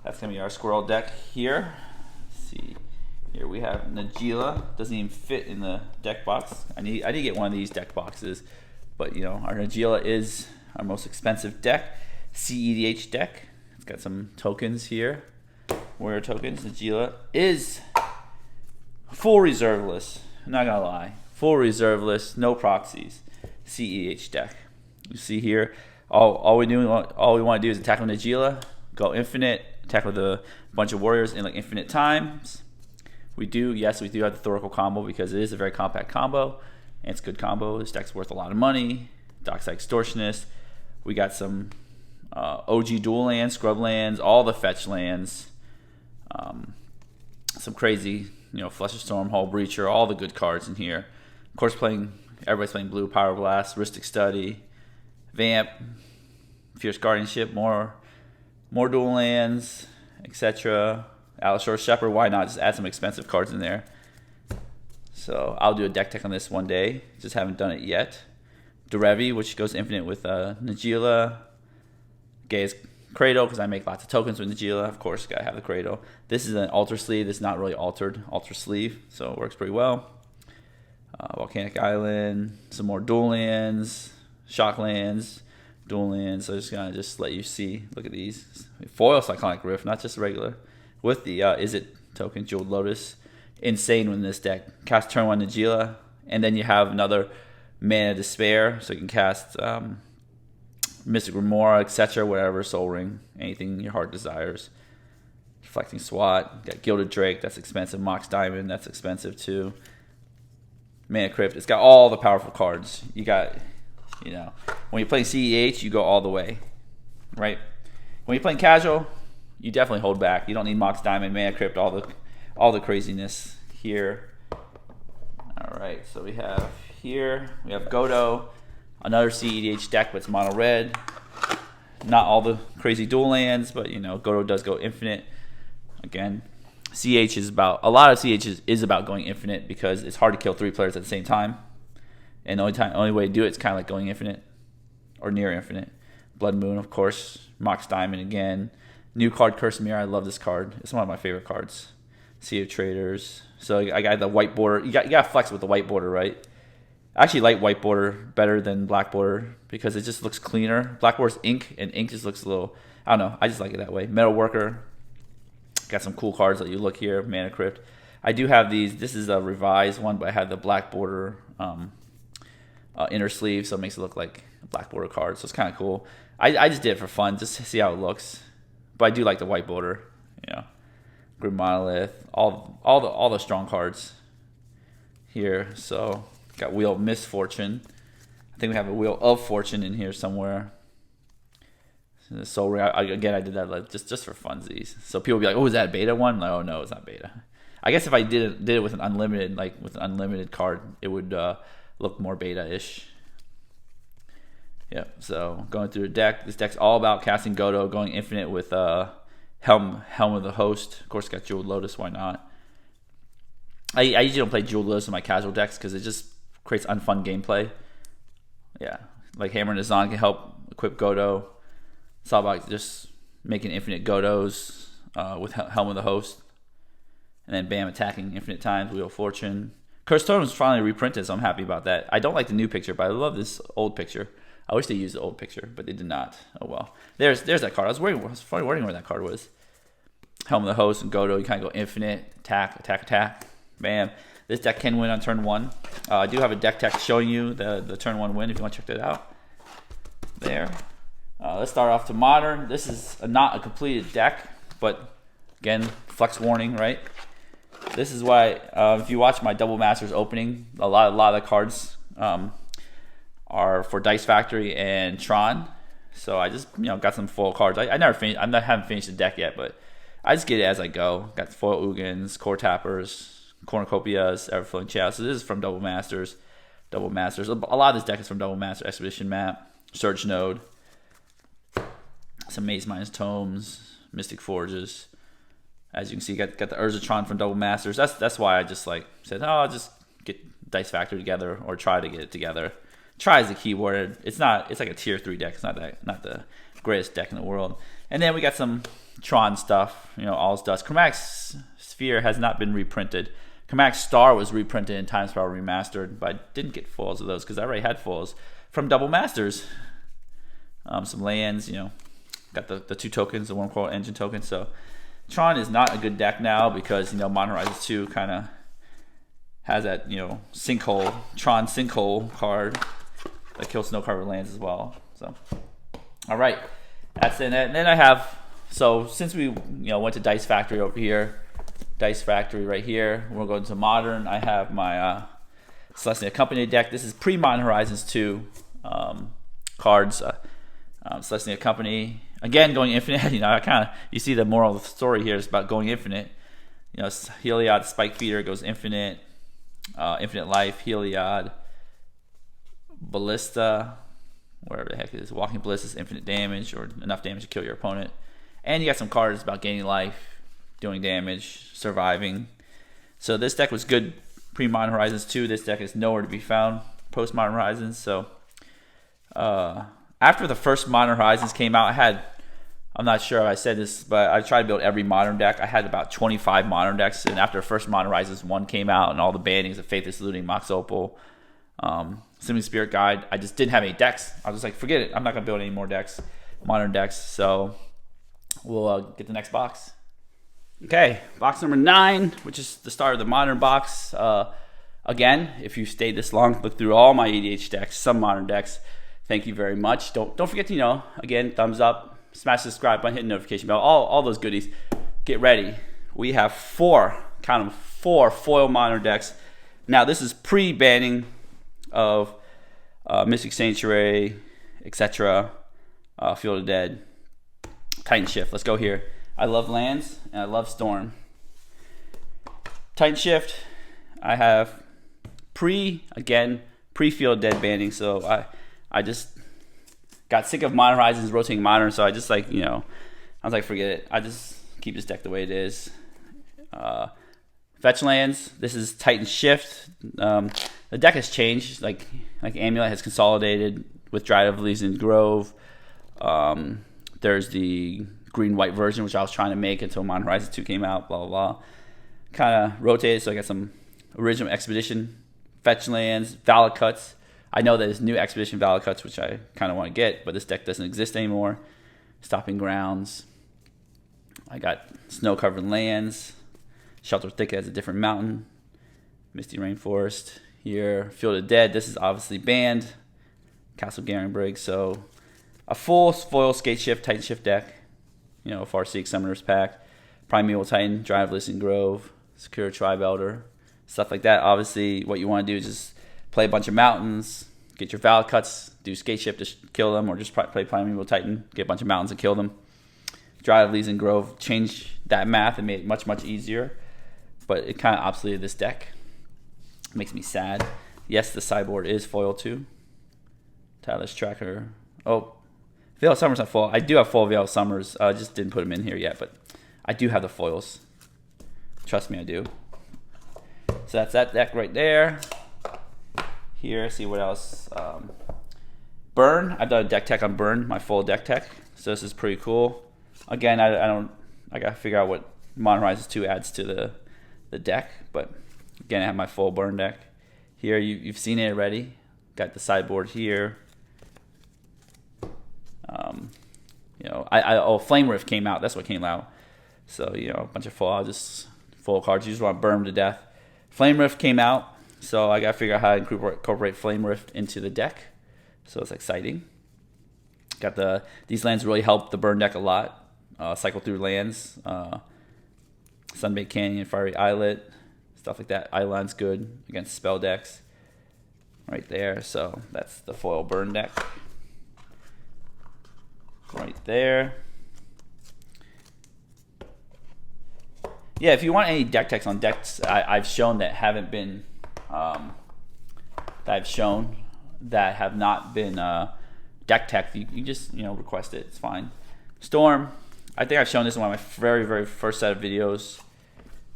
That's gonna be our Squirrel deck here. Let's see, here we have Nagila. Doesn't even fit in the deck box. I need to get one of these deck boxes, but you know, our Nagila is our most expensive deck. CEDH deck. It's got some tokens here. Warrior tokens. Nagila is full reserve list. I'm not gonna lie, full reserve list, no proxies. CEH deck. You see here, all we want to do is attack with Nagila, go infinite, attack with a bunch of warriors in like infinite times. We do have the Thoracle combo because it is a very compact combo, and it's a good combo. This deck's worth a lot of money. Dockside Extortionist. We got some OG dual lands, scrub lands, all the fetch lands. Some crazy, Flush of Storm, Hull Breacher, all the good cards in here. Of course, everybody's playing blue, Power Blast, Rhystic Study, Vamp, Fierce Guardianship, more dual lands, etc. Allosaur Shepherd, why not just add some expensive cards in there? So I'll do a deck tech on this one day, just haven't done it yet. Derevi, which goes infinite with Nagila, Gaia's Cradle, because I make lots of tokens with Najeela. Of course, gotta have the Cradle. This is an altar sleeve. This is not really altered. Altar sleeve, so it works pretty well. Volcanic Island, some more dual lands, shock lands, dual lands. So I'm just gonna let you see. Look at these. Foil Cyclonic Rift, not just regular. With the Is It token, Jeweled Lotus. Insane with this deck. Cast turn 1 Najeela, and then you have another Mana Despair, so you can cast Mystic Remora, etc., whatever, Soul Ring, anything your heart desires. Reflecting Swat, got Gilded Drake, that's expensive. Mox Diamond, that's expensive too. Mana Crypt, it's got all the powerful cards. You got, when you're playing CEH, you go all the way, right? When you're playing casual, you definitely hold back. You don't need Mox Diamond, Mana Crypt, all the craziness here. All right, so we have Godo, another CEDH deck, but it's mono red. Not all the crazy dual lands, but Godo does go infinite. Again, CH is a lot of CH is about going infinite because it's hard to kill 3 players at the same time. And the only way to do it is kind of like going infinite or near infinite. Blood Moon, of course. Mox Diamond again. New card, Curse Mirror. I love this card. It's one of my favorite cards. Sea of Traders. So I got the white border. You got to flex with the white border, right? I actually like white border better than black border because it just looks cleaner. Black border's ink, and ink just looks a little, I don't know. I just like it that way. Metal Worker. Got some cool cards that you look here. Mana Crypt. I do have these. This is a revised one, but I have the black border inner sleeve, so it makes it look like a black border card. So it's kind of cool. I just did it for fun, just to see how it looks. But I do like the white border. Grim Monolith. All the strong cards here. So got Wheel of Misfortune. I think we have a Wheel of Fortune in here somewhere. The Soul Ring. Again, I did that just for funsies. So people will be like, "Oh, is that a beta one?" Like, oh no, it's not beta. I guess if I did it with an unlimited card, it would look more beta-ish. Yep. So going through the deck, this deck's all about casting Godo, going infinite with Helm of the Host. Of course, got Jeweled Lotus. Why not? I usually don't play Jeweled Lotus in my casual decks because it just creates unfun gameplay. Yeah, like Hammer and Azan can help equip Godo. It's all about just making infinite Godos with Helm of the Host. And then bam, attacking infinite times, Wheel of Fortune. Cursed Totem was finally reprinted, so I'm happy about that. I don't like the new picture, but I love this old picture. I wish they used the old picture, but they did not. Oh well. There's that card. I was wondering where that card was. Helm of the Host and Godo, you kind of go infinite, attack. Bam. This deck can win on turn 1. I do have a deck text showing you the turn 1 win if you want to check that out. There. Let's start off to Modern. This is not a completed deck, but again, flex warning, right? This is why, if you watch my Double Masters opening, a lot of the cards are for Dice Factory and Tron. So I just got some foil cards. I haven't finished the deck yet, but I just get it as I go. Got foil Ugins, Core Tappers, Cornucopias, Everflowing Chalice. So this is from Double Masters. A lot of this deck is from Double Master Expedition Map, Search Node. Some Maze Mines Tomes, Mystic Forges. As you can see, got the Urzatron from Double Masters. That's why I just said, I'll just get Dice Factory together or try to get it together. Try is the key word. It's like a tier 3 deck. It's not the greatest deck in the world. And then we got some Tron stuff. All's Dust. Chromatic Sphere has not been reprinted. Chromatic Star was reprinted in Time Spiral Remastered, but I didn't get foils of those because I already had foils from Double Masters. Some lands, got the 2 tokens, the Wormcoil Engine token. So Tron is not a good deck now because Modern Horizons 2 kind of has that Tron Sinkhole card that kills snow covered lands as well. So all right, that's it. And then I have, so since we went to Dice Factory over here, Dice Factory right here, we're going to Modern. I have my Celestia Company deck. This is pre-Modern Horizons 2 cards. Celestia Company, again, going infinite. You see the moral of the story here is about going infinite. Heliod Spike Feeder goes infinite. Infinite Life, Heliod, Ballista, whatever the heck it is. Walking Ballista's infinite damage or enough damage to kill your opponent. And you got some cards about gaining life, doing damage, surviving. So this deck was good pre-Modern Horizons 2. This deck is nowhere to be found post-Modern Horizons. So after the first Modern Horizons came out, I had I'm not sure if I said this, but I tried to build every modern deck. I had about 25 modern decks, and after first Modern Rises 1 came out and all the bannings of Faithless Looting, Mox Opal, Simian Spirit Guide, I just didn't have any decks. I was just like, forget it. I'm not going to build any more decks, modern decks. So we'll get the next box. Okay, box number 9, which is the start of the modern box. Again, if you stayed this long, look through all my EDH decks, some modern decks. Thank you very much. Don't forget to, again, thumbs up, smash the subscribe button, hit the notification bell, all those goodies. Get ready. We have 4, count them, 4 foil modern decks. Now, this is pre-banning of Mystic Sanctuary, etc., Field of Dead, Titan Shift. Let's go here. I love lands, and I love Storm. Titan Shift, I have pre-Field of Dead banning, so I just got sick of Modern Horizons rotating Modern, so I just I was like, forget it. I just keep this deck the way it is. Fetch lands, this is Titan Shift. The deck has changed, like Amulet has consolidated with Dryad of Elysian Grove. There's the green-white version, which I was trying to make until Modern Horizons 2 came out, blah, blah, blah. Kind of rotated, so I got some original Expedition, Fetch lands, Valid Cuts. I know there's new Expedition Valid Cuts, which I kind of want to get, but this deck doesn't exist anymore. Stopping Grounds. I got Snow-Covered Lands. Shelter Thicket has a different mountain. Misty Rainforest here. Field of Dead, this is obviously banned. Castle Garenbrig, so a full foil Skate Shift, Titan Shift deck. Farseek Summoner's Pack, Primeval Titan, Dryad of Elysian Grove, Secure Tribe Elder, stuff like that. Obviously, what you want to do is just play a bunch of mountains, get your Valid Cuts, do Skate Shift to kill them, or just play Primeval Titan, get a bunch of mountains and kill them. Dryad of Elysian Grove changed that math and made it much, much easier, but it kind of obsoleted this deck. It makes me sad. Yes, the sideboard is foil too. Tireless Tracker. Oh, Veil of Summer's not foil. I do have full Veil of Summers. I just didn't put them in here yet, but I do have the foils. Trust me, I do. So that's that deck right there. Here, see what else. Burn. I've done a deck tech on Burn, my full deck tech. So this is pretty cool. Again, I gotta figure out what Modern Horizons 2 adds to the deck, but again, I have my full Burn deck. Here, you've seen it already. Got the sideboard here. Flame Rift came out. That's what came out. So, a bunch of full cards. You just want to burn them to death. Flame Rift came out. So I got to figure out how to incorporate Flame Rift into the deck. So it's exciting. These lands really help the burn deck a lot. Cycle through lands. Sunbaked Canyon, Fiery Islet, stuff like that. Island's good against spell decks. Right there. So that's the foil burn deck. Right there. Yeah, if you want any deck techs on decks I've shown that haven't been that have not been deck tech, you just request it. It's fine. Storm. I think I've shown this in one of my very, very first set of videos.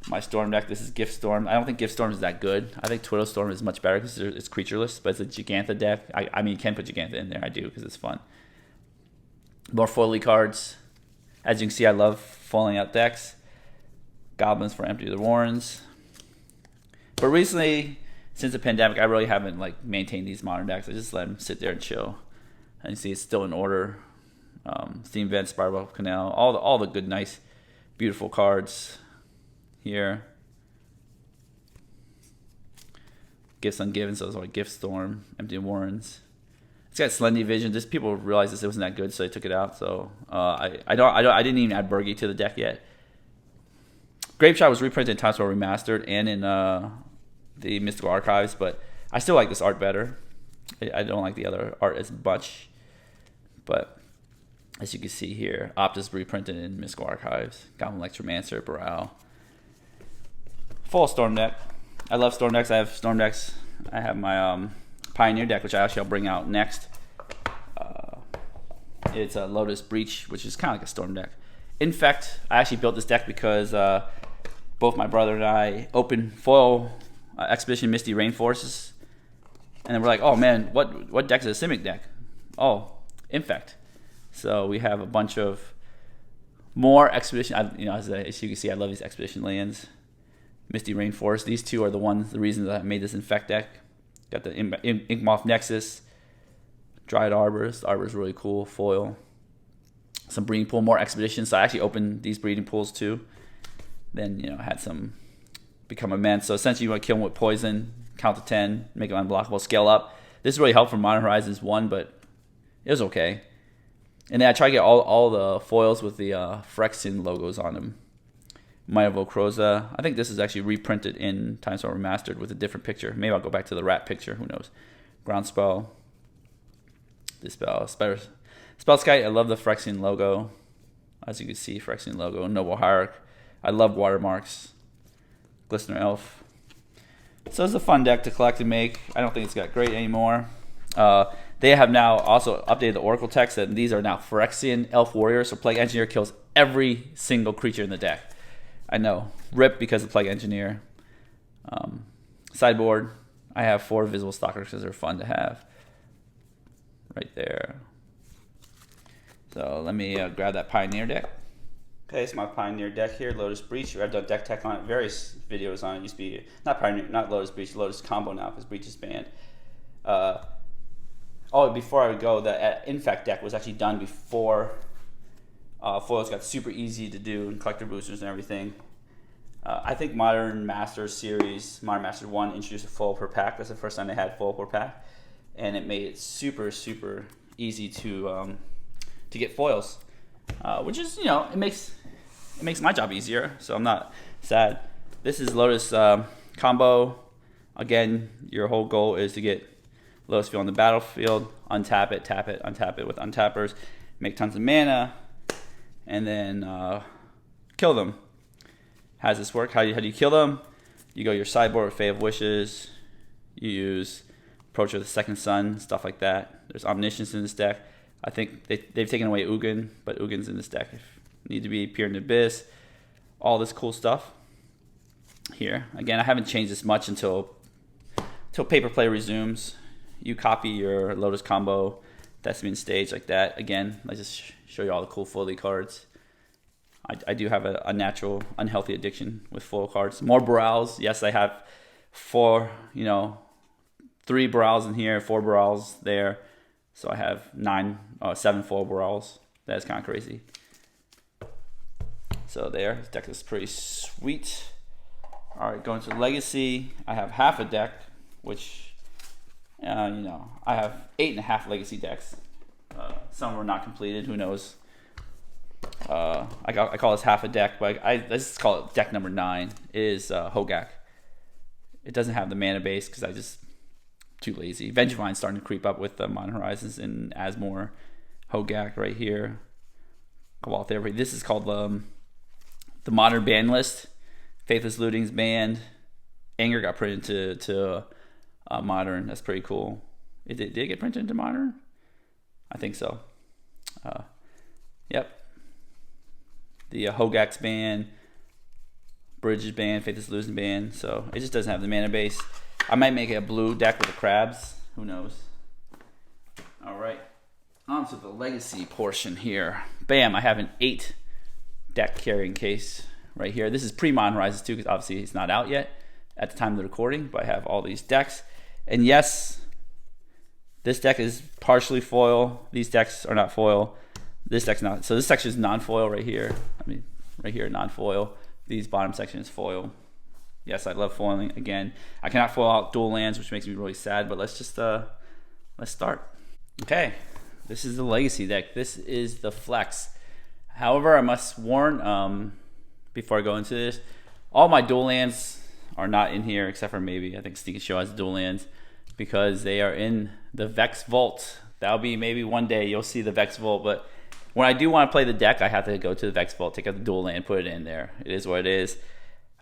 My Storm deck. This is Gift Storm. I don't think Gift Storm is that good. I think Twiddle Storm is much better because it's creatureless, but it's a Gigantha deck. I mean, you can put Gigantha in there. I do because it's fun. More foily cards. As you can see, I love foiling out decks. Goblins for Empty the Warrens. But recently, since the pandemic, I really haven't maintained these modern decks. I just let them sit there and chill. And you see it's still in order. Steam Vent, Spiral Canal, all the good, nice, beautiful cards here. Gifts Ungiven, so it's like Gift Storm, Empty Warrens. It's got Slendy Vision. Just people realized this wasn't that good, so they took it out. So I didn't even add Burgie to the deck yet. Grapeshot was reprinted in Times Square Remastered and in the Mystical Archives, but I still like this art better. I don't like the other art as much, but as you can see here, Optus reprinted in Mystical Archives. Goblin Electromancer, Baral. Full Storm deck. I love Storm decks. I have Storm decks. I have my Pioneer deck, which I'll bring out next. It's a Lotus Breach, which is kind of like a Storm deck. Infect. I actually built this deck because both my brother and I opened foil Expedition Misty Rainforests, and then we're like, oh man, what deck is a Simic deck? Oh, Infect. So we have a bunch of More Expedition. You know, as you can see, I love these Expedition lands. Misty Rainforest. These two are the reasons that I made this Infect deck. Got the Inkmoth Nexus, Dryad Arbors. The Arbor is really cool. Foil. Some breeding pool, more Expeditions. So I actually opened these breeding pools too. Then, you know, had some become immense. So essentially, you want to kill them with poison, count to 10, make them unblockable, scale up. This really helped for Modern Horizons 1, but it was okay. And then I try to get all the foils with the Phyrexian logos on them. Might of Okroza. I think this is actually reprinted in Time Storm Remastered with a different picture. Maybe I'll go back to the rat picture. Who knows? Groundspell. Dispel. Spellslinger. I love the Phyrexian logo. As you can see, Phyrexian logo. Noble Hierarch. I love watermarks. Glistener Elf. So it's a fun deck to collect and make. I don't think it's got great anymore. They have now also updated the Oracle text, and these are now Phyrexian Elf Warriors. So Plague Engineer kills every single creature in the deck. I know. RIP because of Plague Engineer. Sideboard. I have 4 Visible Stalkers because they're fun to have. Right there. So let me grab that Pioneer deck. Okay, it's my Pioneer deck here, Lotus Breach. I've done deck tech on it, various videos on it. It used to be, not Pioneer, not Lotus Breach, Lotus Combo now because Breach is banned. Before I would go, the Infect deck was actually done before foils got super easy to do and collector boosters and everything. I think Modern Masters series, Modern Masters 1 introduced a foil per pack. That's the first time they had foil per pack. And it made it super, super easy to get foils. Which is, you know, it makes my job easier, so I'm not sad. This is Lotus combo. Again, your whole goal is to get Lotus Field on the battlefield, untap it, tap it, untap it with untappers, make tons of mana, and then kill them. How does this work? How do you kill them? You go your sideboard with Fae of Wishes. You use Approach of the Second Sun, stuff like that. There's Omniscience in this deck. I think they've taken away Ugin, but Ugin's in this deck. If need to be Peer in the Abyss, all this cool stuff here. Again, I haven't changed this much until paper play resumes. You copy your Lotus combo, Thespian Stage like that. Again, I just show you all the cool foily cards. I do have a natural unhealthy addiction with foil cards. More Barals. Yes, I have 3 Barals in here, 4 Barals there. So I have 7 foil Barals. That's kind of crazy. So there, this deck is pretty sweet. All right, going to Legacy. I have half a deck, which, I have 8.5 Legacy decks. Some were not completed, who knows. I call this half a deck, but let's just call it deck number 9. It is Hogak. It doesn't have the mana base because I just too lazy. Vengevine's starting to creep up with the Modern Horizons and Asmore. Hogak right here. Cabal Therapy. This is called the Modern ban list. Faithless Looting's banned. Anger got printed to Modern. That's pretty cool. Did it get printed into Modern? I think so. Yep. The Hogak's banned. Bridge is banned. Faithless Losing banned. So it just doesn't have the mana base. I might make a blue deck with the crabs. Who knows? All right. On to the Legacy portion here. Bam, I have an 8 deck carrying case right here. This is pre-Modern Horizons 2 because obviously it's not out yet at the time of the recording, but I have all these decks. And yes, this deck is partially foil. These decks are not foil. This deck's not. So this section is non-foil right here. Right here, non-foil. These bottom section is foil. Yes, I love foiling. Again, I cannot foil out dual lands, which makes me really sad, but let's just let's start. Okay, this is the Legacy deck. This is the flex. However, I must warn before I go into this, all my dual lands are not in here except for maybe I think Sneak and Show has dual lands because they are in the Vex Vault. That'll be maybe one day you'll see the Vex Vault, but when I do want to play the deck, I have to go to the Vex Vault, take out the dual land, put it in there. It is what it is.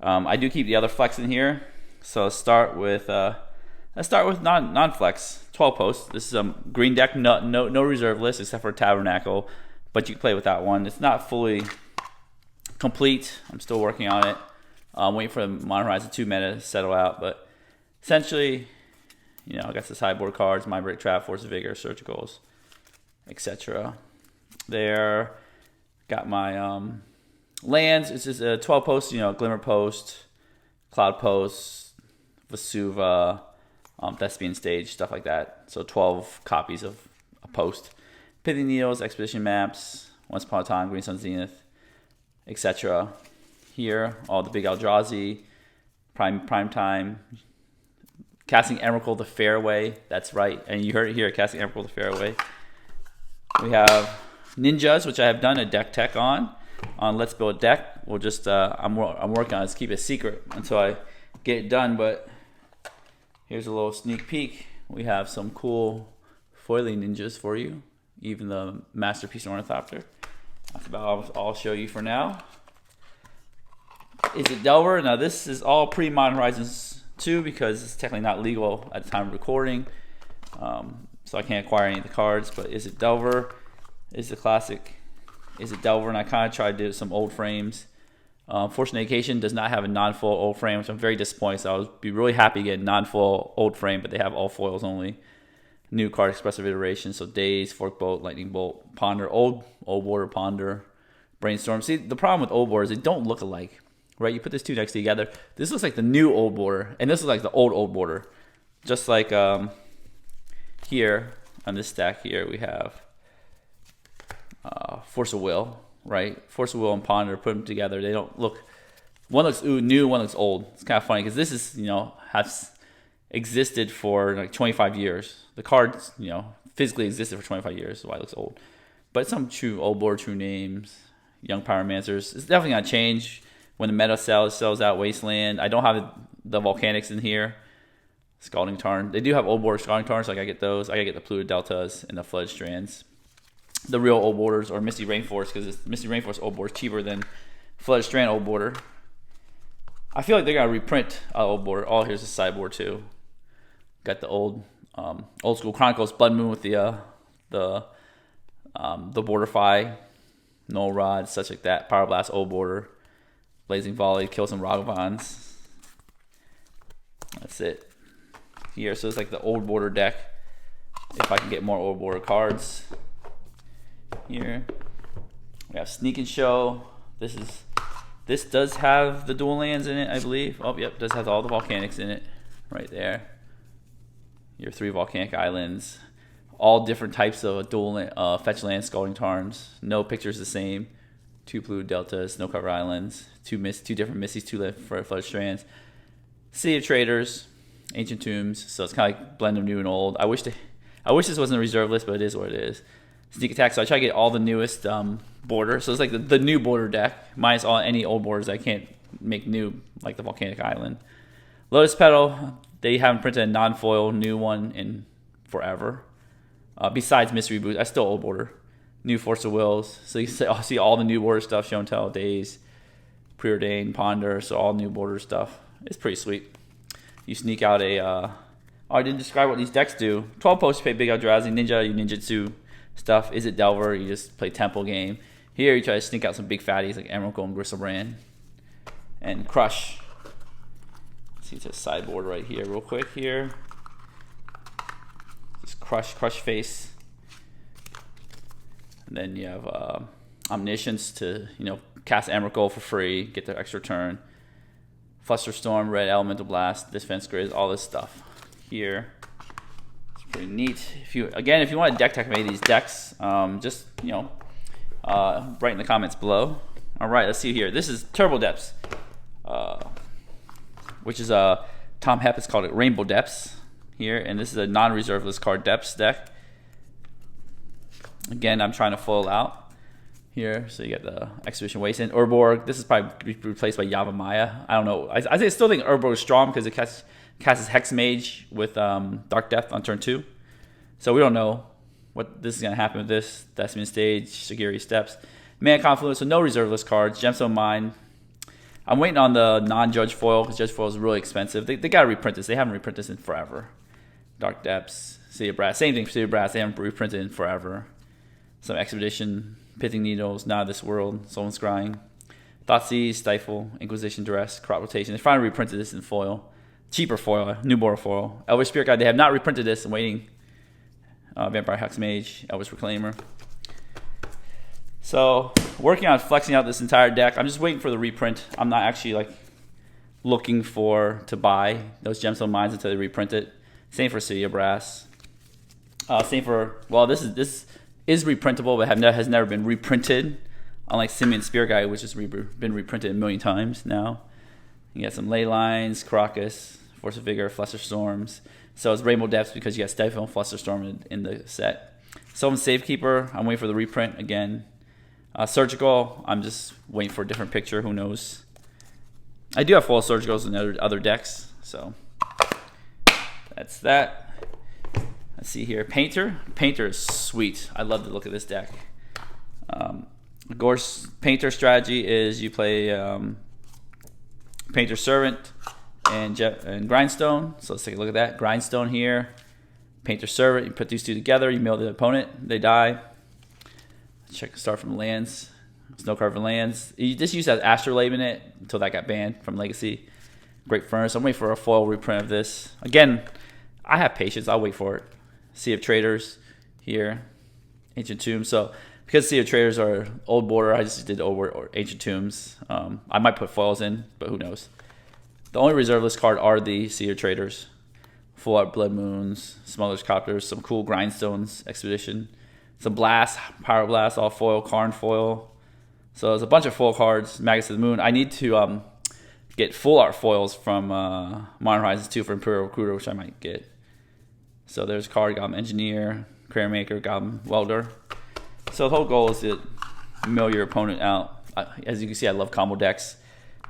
I do keep the other flex in here, so let's start with non-flex 12 posts. This is a green deck, no reserve list except for Tabernacle, but you can play with that one. It's not fully complete. I'm still working on it. I'm waiting for the Modern Horizon 2 meta to settle out, but essentially, I got the sideboard cards: Mind Break, Trap, Force of Vigor, Surgicals, etc. There. Got my lands. It's just a 12 post, Glimmer Post, Cloud Post, Vesuva, Thespian Stage, stuff like that. So 12 copies of a post. Pithing Needles, Expedition Maps, Once Upon a Time, Green Sun Zenith, etc. Here, all the big Eldrazi, Prime Time, Casting Emrakul the Fairway, that's right. And you heard it here, Casting Emrakul the Fairway. We have Ninjas, which I have done a deck tech on Let's Build a Deck. We'll just, I'm working on it, keep it secret until I get it done, but here's a little sneak peek. We have some cool foiling ninjas for you. Even the Masterpiece Ornithopter. That's about all I'll show you for now. Is it Delver? Now this is all pre-Modern Horizons 2 because it's technically not legal at the time of recording. So I can't acquire any of the cards, but Is it Delver? Is the classic Is it Delver? And I kind of tried to do some old frames. Fortune Education does not have a non-full old frame, which I'm very disappointed. So I would be really happy to get a non-full old frame, but they have all foils only. New card expressive iteration, so Daze, Fork Bolt, Lightning Bolt, Ponder, old border Ponder, Brainstorm. See, the problem with old borders, they don't look alike, right? You put these two decks together. This looks like the new old border, and this looks like the old border. Just like here on this stack here, we have Force of Will, right? Force of Will and Ponder, put them together. They don't look. One looks new, one looks old. It's kind of funny because this is has existed for like 25 years. The cards, physically existed for 25 years, so why it looks old. But some true old board, true names, Young Pyromancers. It's definitely gonna change when the meta sells out Wasteland. I don't have the Volcanics in here. Scalding Tarn. They do have old border Scalding Tarn, so I gotta get those. I gotta get the Polluted Deltas and the Flooded Strands. The real old borders or Misty Rainforest, because Misty Rainforest old border is cheaper than Flooded Strand old border. I feel like they're gonna reprint old border. Oh, here's the sideboard too. Got the old school Chronicles Blood Moon with the Borderfy, Null Rod, such like that. Power Blast, old border, Blazing Volley, kill some Ragavans. That's it. Here, so it's like the old border deck. If I can get more old border cards. Here we have Sneak and Show. This does have the dual lands in it, I believe. Oh, yep, does have all the volcanics in it, right there. Your 3 volcanic islands, all different types of dual fetch land, Scalding Tarns. No pictures the same. 2 Polluted Deltas, no cover islands. 2 different Misties, 2 Flooded Strands. City of Traders, Ancient Tombs. So it's kind of like blend of new and old. I wish this wasn't a reserve list, but it is what it is. Sneak Attack. So I try to get all the newest border. So it's like the new border deck minus any old borders I can't make new, like the Volcanic Island. Lotus Petal. They haven't printed a non-foil new one in forever. Besides Mystery Boost, I still old border. New Force of Wills. So you see all the new border stuff. Show and Tell, Daze, Preordained, Ponder. So all new border stuff. It's pretty sweet. You sneak out I didn't describe what these decks do. 12 posts, you play Big Eldrazi, Ninja, you ninjutsu stuff. Is it Delver? You just play Temple game. Here you try to sneak out some big fatties like Emrakul and Gristlebrand. And Crush. See, it's a sideboard right here, real quick here. Just Crush Face. And then you have Omniscience to cast Emrakul for free, get the extra turn. Flusterstorm, Red Elemental Blast, Defense Grid, all this stuff here. It's pretty neat. If you want a deck tech made these decks, just write in the comments below. All right, let's see here. This is Turbo Depths, which is Tom Heppett's called it Rainbow Depths here, and this is a non-reserve list card Depths deck. Again, I'm trying to foil out here, so you get the Expedition Wasteland. Urborg, this is probably replaced by Yavimaya. I don't know. I still think Urborg is strong because it casts Hex Mage with Dark Depth on turn 2. So we don't know what this is going to happen with this. Thespian Stage, Shigiri Steps. Mana Confluence, so no reserve list cards. Gemstone Mine. I'm waiting on the non-Judge Foil because Judge Foil is really expensive. They got to reprint this. They haven't reprinted this in forever. Dark Depths, City of Brass. Same thing for City of Brass. They haven't reprinted in forever. Some Expedition, Pithing Needles, Not of This World, Soul and Scrying. Thoughtseize, Stifle, Inquisition, Duress, Crop Rotation. They finally reprinted this in foil. Cheaper foil, new border foil. Elvish Spirit Guide, they have not reprinted this. I'm waiting. Vampire Hex Mage, Elvish Reclaimer. So working on flexing out this entire deck. I'm just waiting for the reprint. I'm not actually like looking to buy those Gemstone Mines until they reprint it. Same for City of Brass. Same for, well, this is reprintable, but has never been reprinted. Unlike Simian Spear Guy, which has been reprinted a million times now. You got some Ley Lines, Caracas, Force of Vigor, Flusterstorms. So it's Rainbow Depths because you got Stifle and Flusterstorm in the set. Sylvan Safekeeper, I'm waiting for the reprint again. Surgical, I'm just waiting for a different picture. Who knows? I do have full Surgicals in other decks, so that's that. Let's see here. Painter. Painter is sweet. I love the look of this deck. Of course, Painter strategy is you play Painter Servant and Grindstone. So let's take a look at that. Grindstone here. Painter Servant. You put these two together. You mill the opponent. They die. Start from lands. Snow Carver lands. You just use that Astrolabe in it until that got banned from Legacy. Great Furnace. I'm waiting for a foil reprint of this. Again, I have patience. I'll wait for it. Sea of Traders here. Ancient Tombs. So because Sea of Traders are old border, I just did old Ancient Tombs. I might put foils in, but who knows. The only reserve list card are the Sea of Traders. Full Art Blood Moons, Smuggler's Copters, some cool Grindstones, Expedition. Some Blast, Power Blast, all foil, Karn foil. So there's a bunch of foil cards. Magus of the Moon. I need to get full art foils from Modern Horizons 2 for Imperial Recruiter, which I might get. So there's card Goblin Engineer, Career Maker, Goblin Welder. So the whole goal is to mill your opponent out. As you can see, I love combo decks.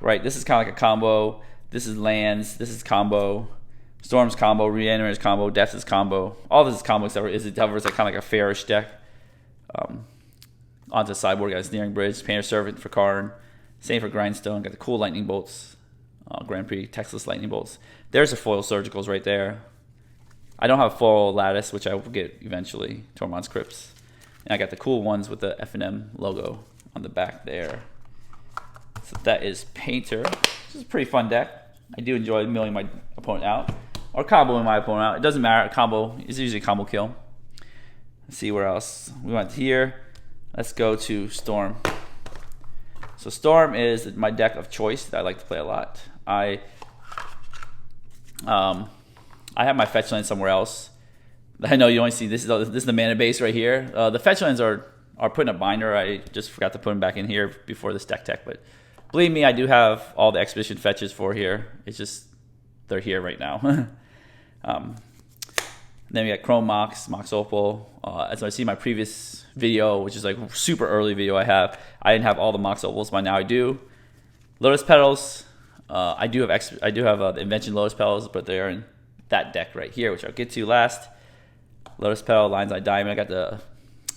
Right, this is kind of like a combo. This is lands. This is combo. Storm's combo. Reanimator's combo. Death is combo. All this is combo except for Is like kind of like a fairish deck. Onto the sideboard, got a Sneering Bridge, Painter Servant for Karn. Same for Grindstone. Got the cool Lightning Bolts. Grand Prix Texas Lightning Bolts. There's the foil Surgicals right there. I don't have foil Lattice, which I will get eventually. Tormod's Crypts. And I got the cool ones with the F&M logo on the back there. So that is Painter. This is a pretty fun deck. I do enjoy milling my opponent out. Or comboing my opponent out. It doesn't matter. A combo is usually a combo kill. Let's see where else. We went here. Let's go to Storm. So Storm is my deck of choice that I like to play a lot. I have my fetch land somewhere else. I know you only see this is the mana base right here. The fetch lands are put in a binder. I just forgot to put them back in here before this deck tech, but believe me, I do have all the Expedition fetches for here. It's just they're here right now. Then we got Chrome Mox, Mox Opal. As I see in my previous video, which is like super early video I didn't have all the Mox Opals, but now I do. Lotus Petals. I do have the Invention Lotus Petals, but they're in that deck right here, which I'll get to last. Lotus Petal, Lion's Eye Diamond. I got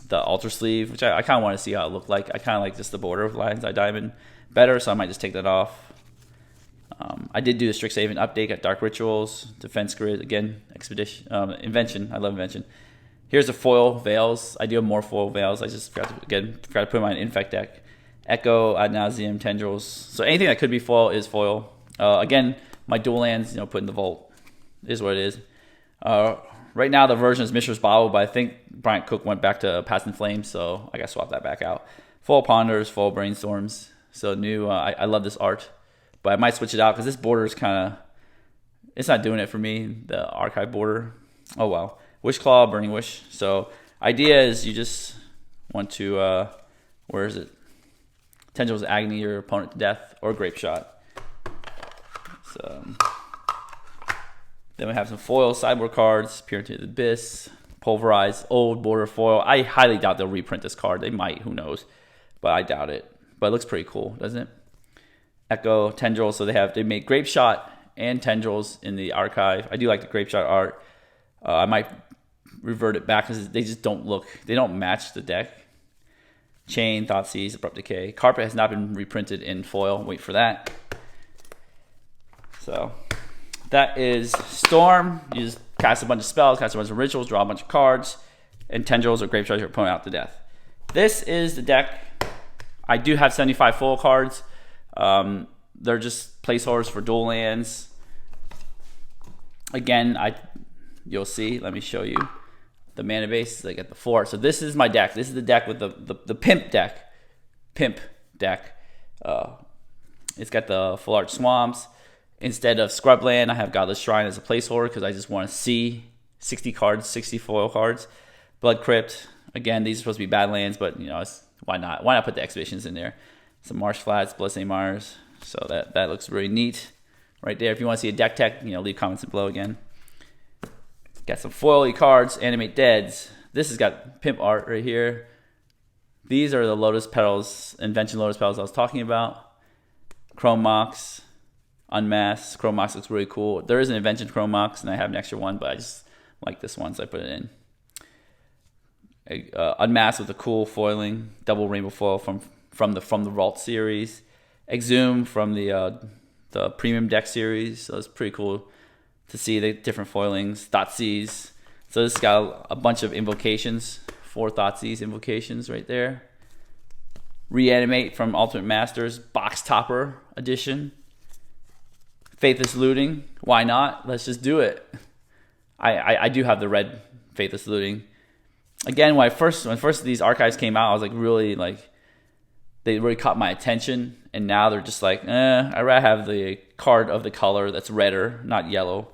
the Altar Sleeve, which I kind of want to see how it looked like. I kind of like just the border of Lion's Eye Diamond better, so I might just take that off. I did do the Strixhaven update, got Dark Rituals, Defense Grid, again, Expedition, Invention. I love Invention. Here's the foil Veils. I do have more foil Veils. I just forgot to put them on an Infect deck. Echo, Ad Nauseam, Tendrils. So anything that could be foil is foil. Again, my dual lands, put in the vault is what it is. Right now the version is Mishra's Bottle, but I think Bryant Cook went back to Past in Flames, so I got to swap that back out. Full Ponders, full Brainstorms. So new, I love this art. But I might switch it out because this border is kind of, it's not doing it for me, the archive border. Oh well. Wish Claw, Burning Wish. So idea is you just want to, where is it? Tendrils Agony your opponent to death, or Grape Shot. So then we have some foil sideboard cards, Peer into the Abyss, Pulverize, old border foil. I highly doubt they'll reprint this card. They might, who knows? But I doubt it. But it looks pretty cool, doesn't it? Echo, Tendrils, so they make Grape Shot and Tendrils in the archive. I do like the Grape Shot art. I might revert it back because they just they don't match the deck. Chain, Thoughtseize, Abrupt Decay. Carpet has not been reprinted in foil. Wait for that. So that is Storm. You just cast a bunch of spells, cast a bunch of rituals, draw a bunch of cards, and Tendrils or Grape Shot your opponent out to death. This is the deck. I do have 75 foil cards. They're just placeholders for dual lands. Again, you'll see. Let me show you the mana base. I get the 4. So this is my deck. This is the deck with the pimp deck Pimp deck. It's got the Full Art Swamps. Instead of Scrubland, I have Godless Shrine as a placeholder because I just want to see 60 cards, 60 foil cards. Blood Crypt. Again, these are supposed to be Badlands, but you know, why not? Why not put the exhibitions in there? Some Marsh Flats, Blood St. Mars. So that looks really neat right there. If you want to see a deck tech, you know, leave comments below again. Got some foily cards, Animate Deads. This has got Pimp art right here. These are the Lotus Petals, Invention Lotus Petals I was talking about. Chrome Mox, Unmasked. Chrome Mox looks really cool. There is an Invention Chrome Mox, and I have an extra one, but I just like this one, so I put it in. Unmasked with a cool foiling, double rainbow foil from the Vault series. Exhume from the Premium Deck series, so it's pretty cool to see the different foilings. Thoughtseize. So this got a bunch of invocations, 4 Thoughtseize invocations right there. Reanimate from Ultimate Masters, Box Topper edition. Faithless Looting, why not? Let's just do it. I do have the red Faithless Looting. Again, when first these archives came out, I was like really like, they really caught my attention, and now they're just like, I'd rather have the card of the color that's redder, not yellow.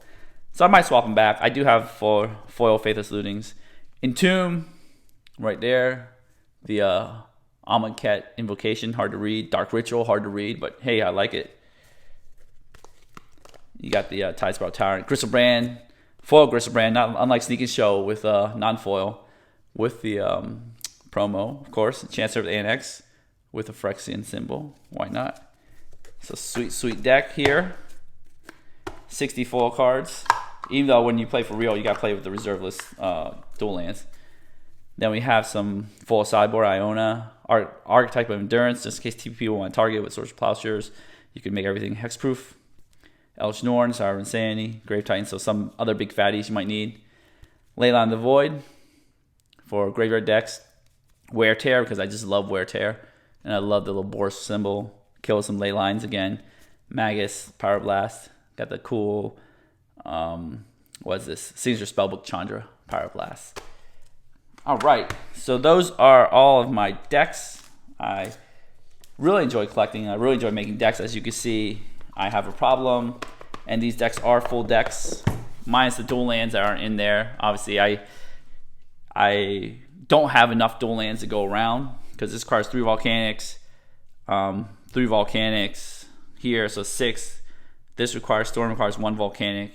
So I might swap them back. I do have 4 foil Faithless Lootings. Entomb, right there. The Amonkhet Invocation, hard to read. Dark Ritual, hard to read, but hey, I like it. You got the Tidesprout Tyrant. Gristlebrand, foil Gristlebrand, not unlike Sneak and Show with non-foil. With the promo, of course. Enchantress Annex with a Phyrexian symbol. Why not? So sweet deck here. 60 foil cards. Even though when you play for real, you got to play with the reserve list dual lands. Then we have some full sideboard Iona. Archetype of Endurance, just in case TPP will want to target with Swords of Plowshares. You can make everything hexproof. Eldritch Norn, Sour Insanity, Grave Titan, so some other big fatties you might need. Leyline the Void for graveyard decks. Wear Tear, because I just love Wear Tear. And I love the little boar symbol. Kill some ley lines again. Magus, Pyroblast. Got the cool, what's this? Signature Spellbook Chandra, Pyroblast. All right, so those are all of my decks. I really enjoy collecting. I really enjoy making decks. As you can see, I have a problem, and these decks are full decks, minus the dual lands that aren't in there. Obviously, I don't have enough dual lands to go around, because this card is 3 Volcanics, 3 Volcanics here, so 6. This Storm requires 1 Volcanic,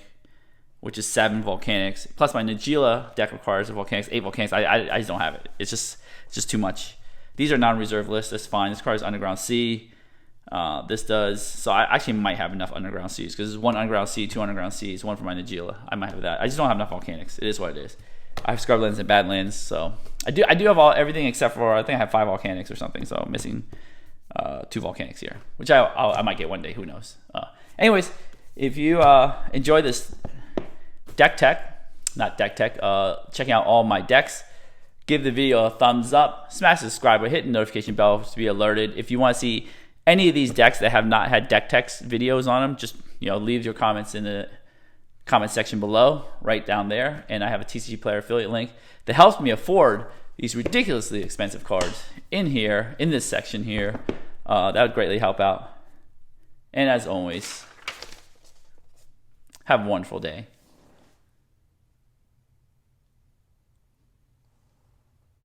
which is 7 Volcanics. Plus my Najeela deck requires a Volcanics, 8 Volcanics. I just don't have it. It's just too much. These are non-reserve lists. That's fine. This card is Underground Sea. This does. So I actually might have enough Underground Seas, because there's 1 Underground Sea, 2 Underground Seas, 1 for my Najeela. I might have that. I just don't have enough Volcanics. It is what it is. I have Scrublands and Badlands, so I do have everything except for, I think I have 5 Volcanics or something. So I'm missing 2 Volcanics here, which I might get one day. Who knows? Anyways, if you enjoy this checking out all my decks, give the video a thumbs up, smash the subscribe button, hit the notification bell to be alerted. If you want to see any of these decks that have not had deck text videos on them, just leave your comments in the comment section below, right down there, and I have a TCG Player affiliate link that helps me afford these ridiculously expensive cards in here, in this section here. That would greatly help out. And as always, have a wonderful day.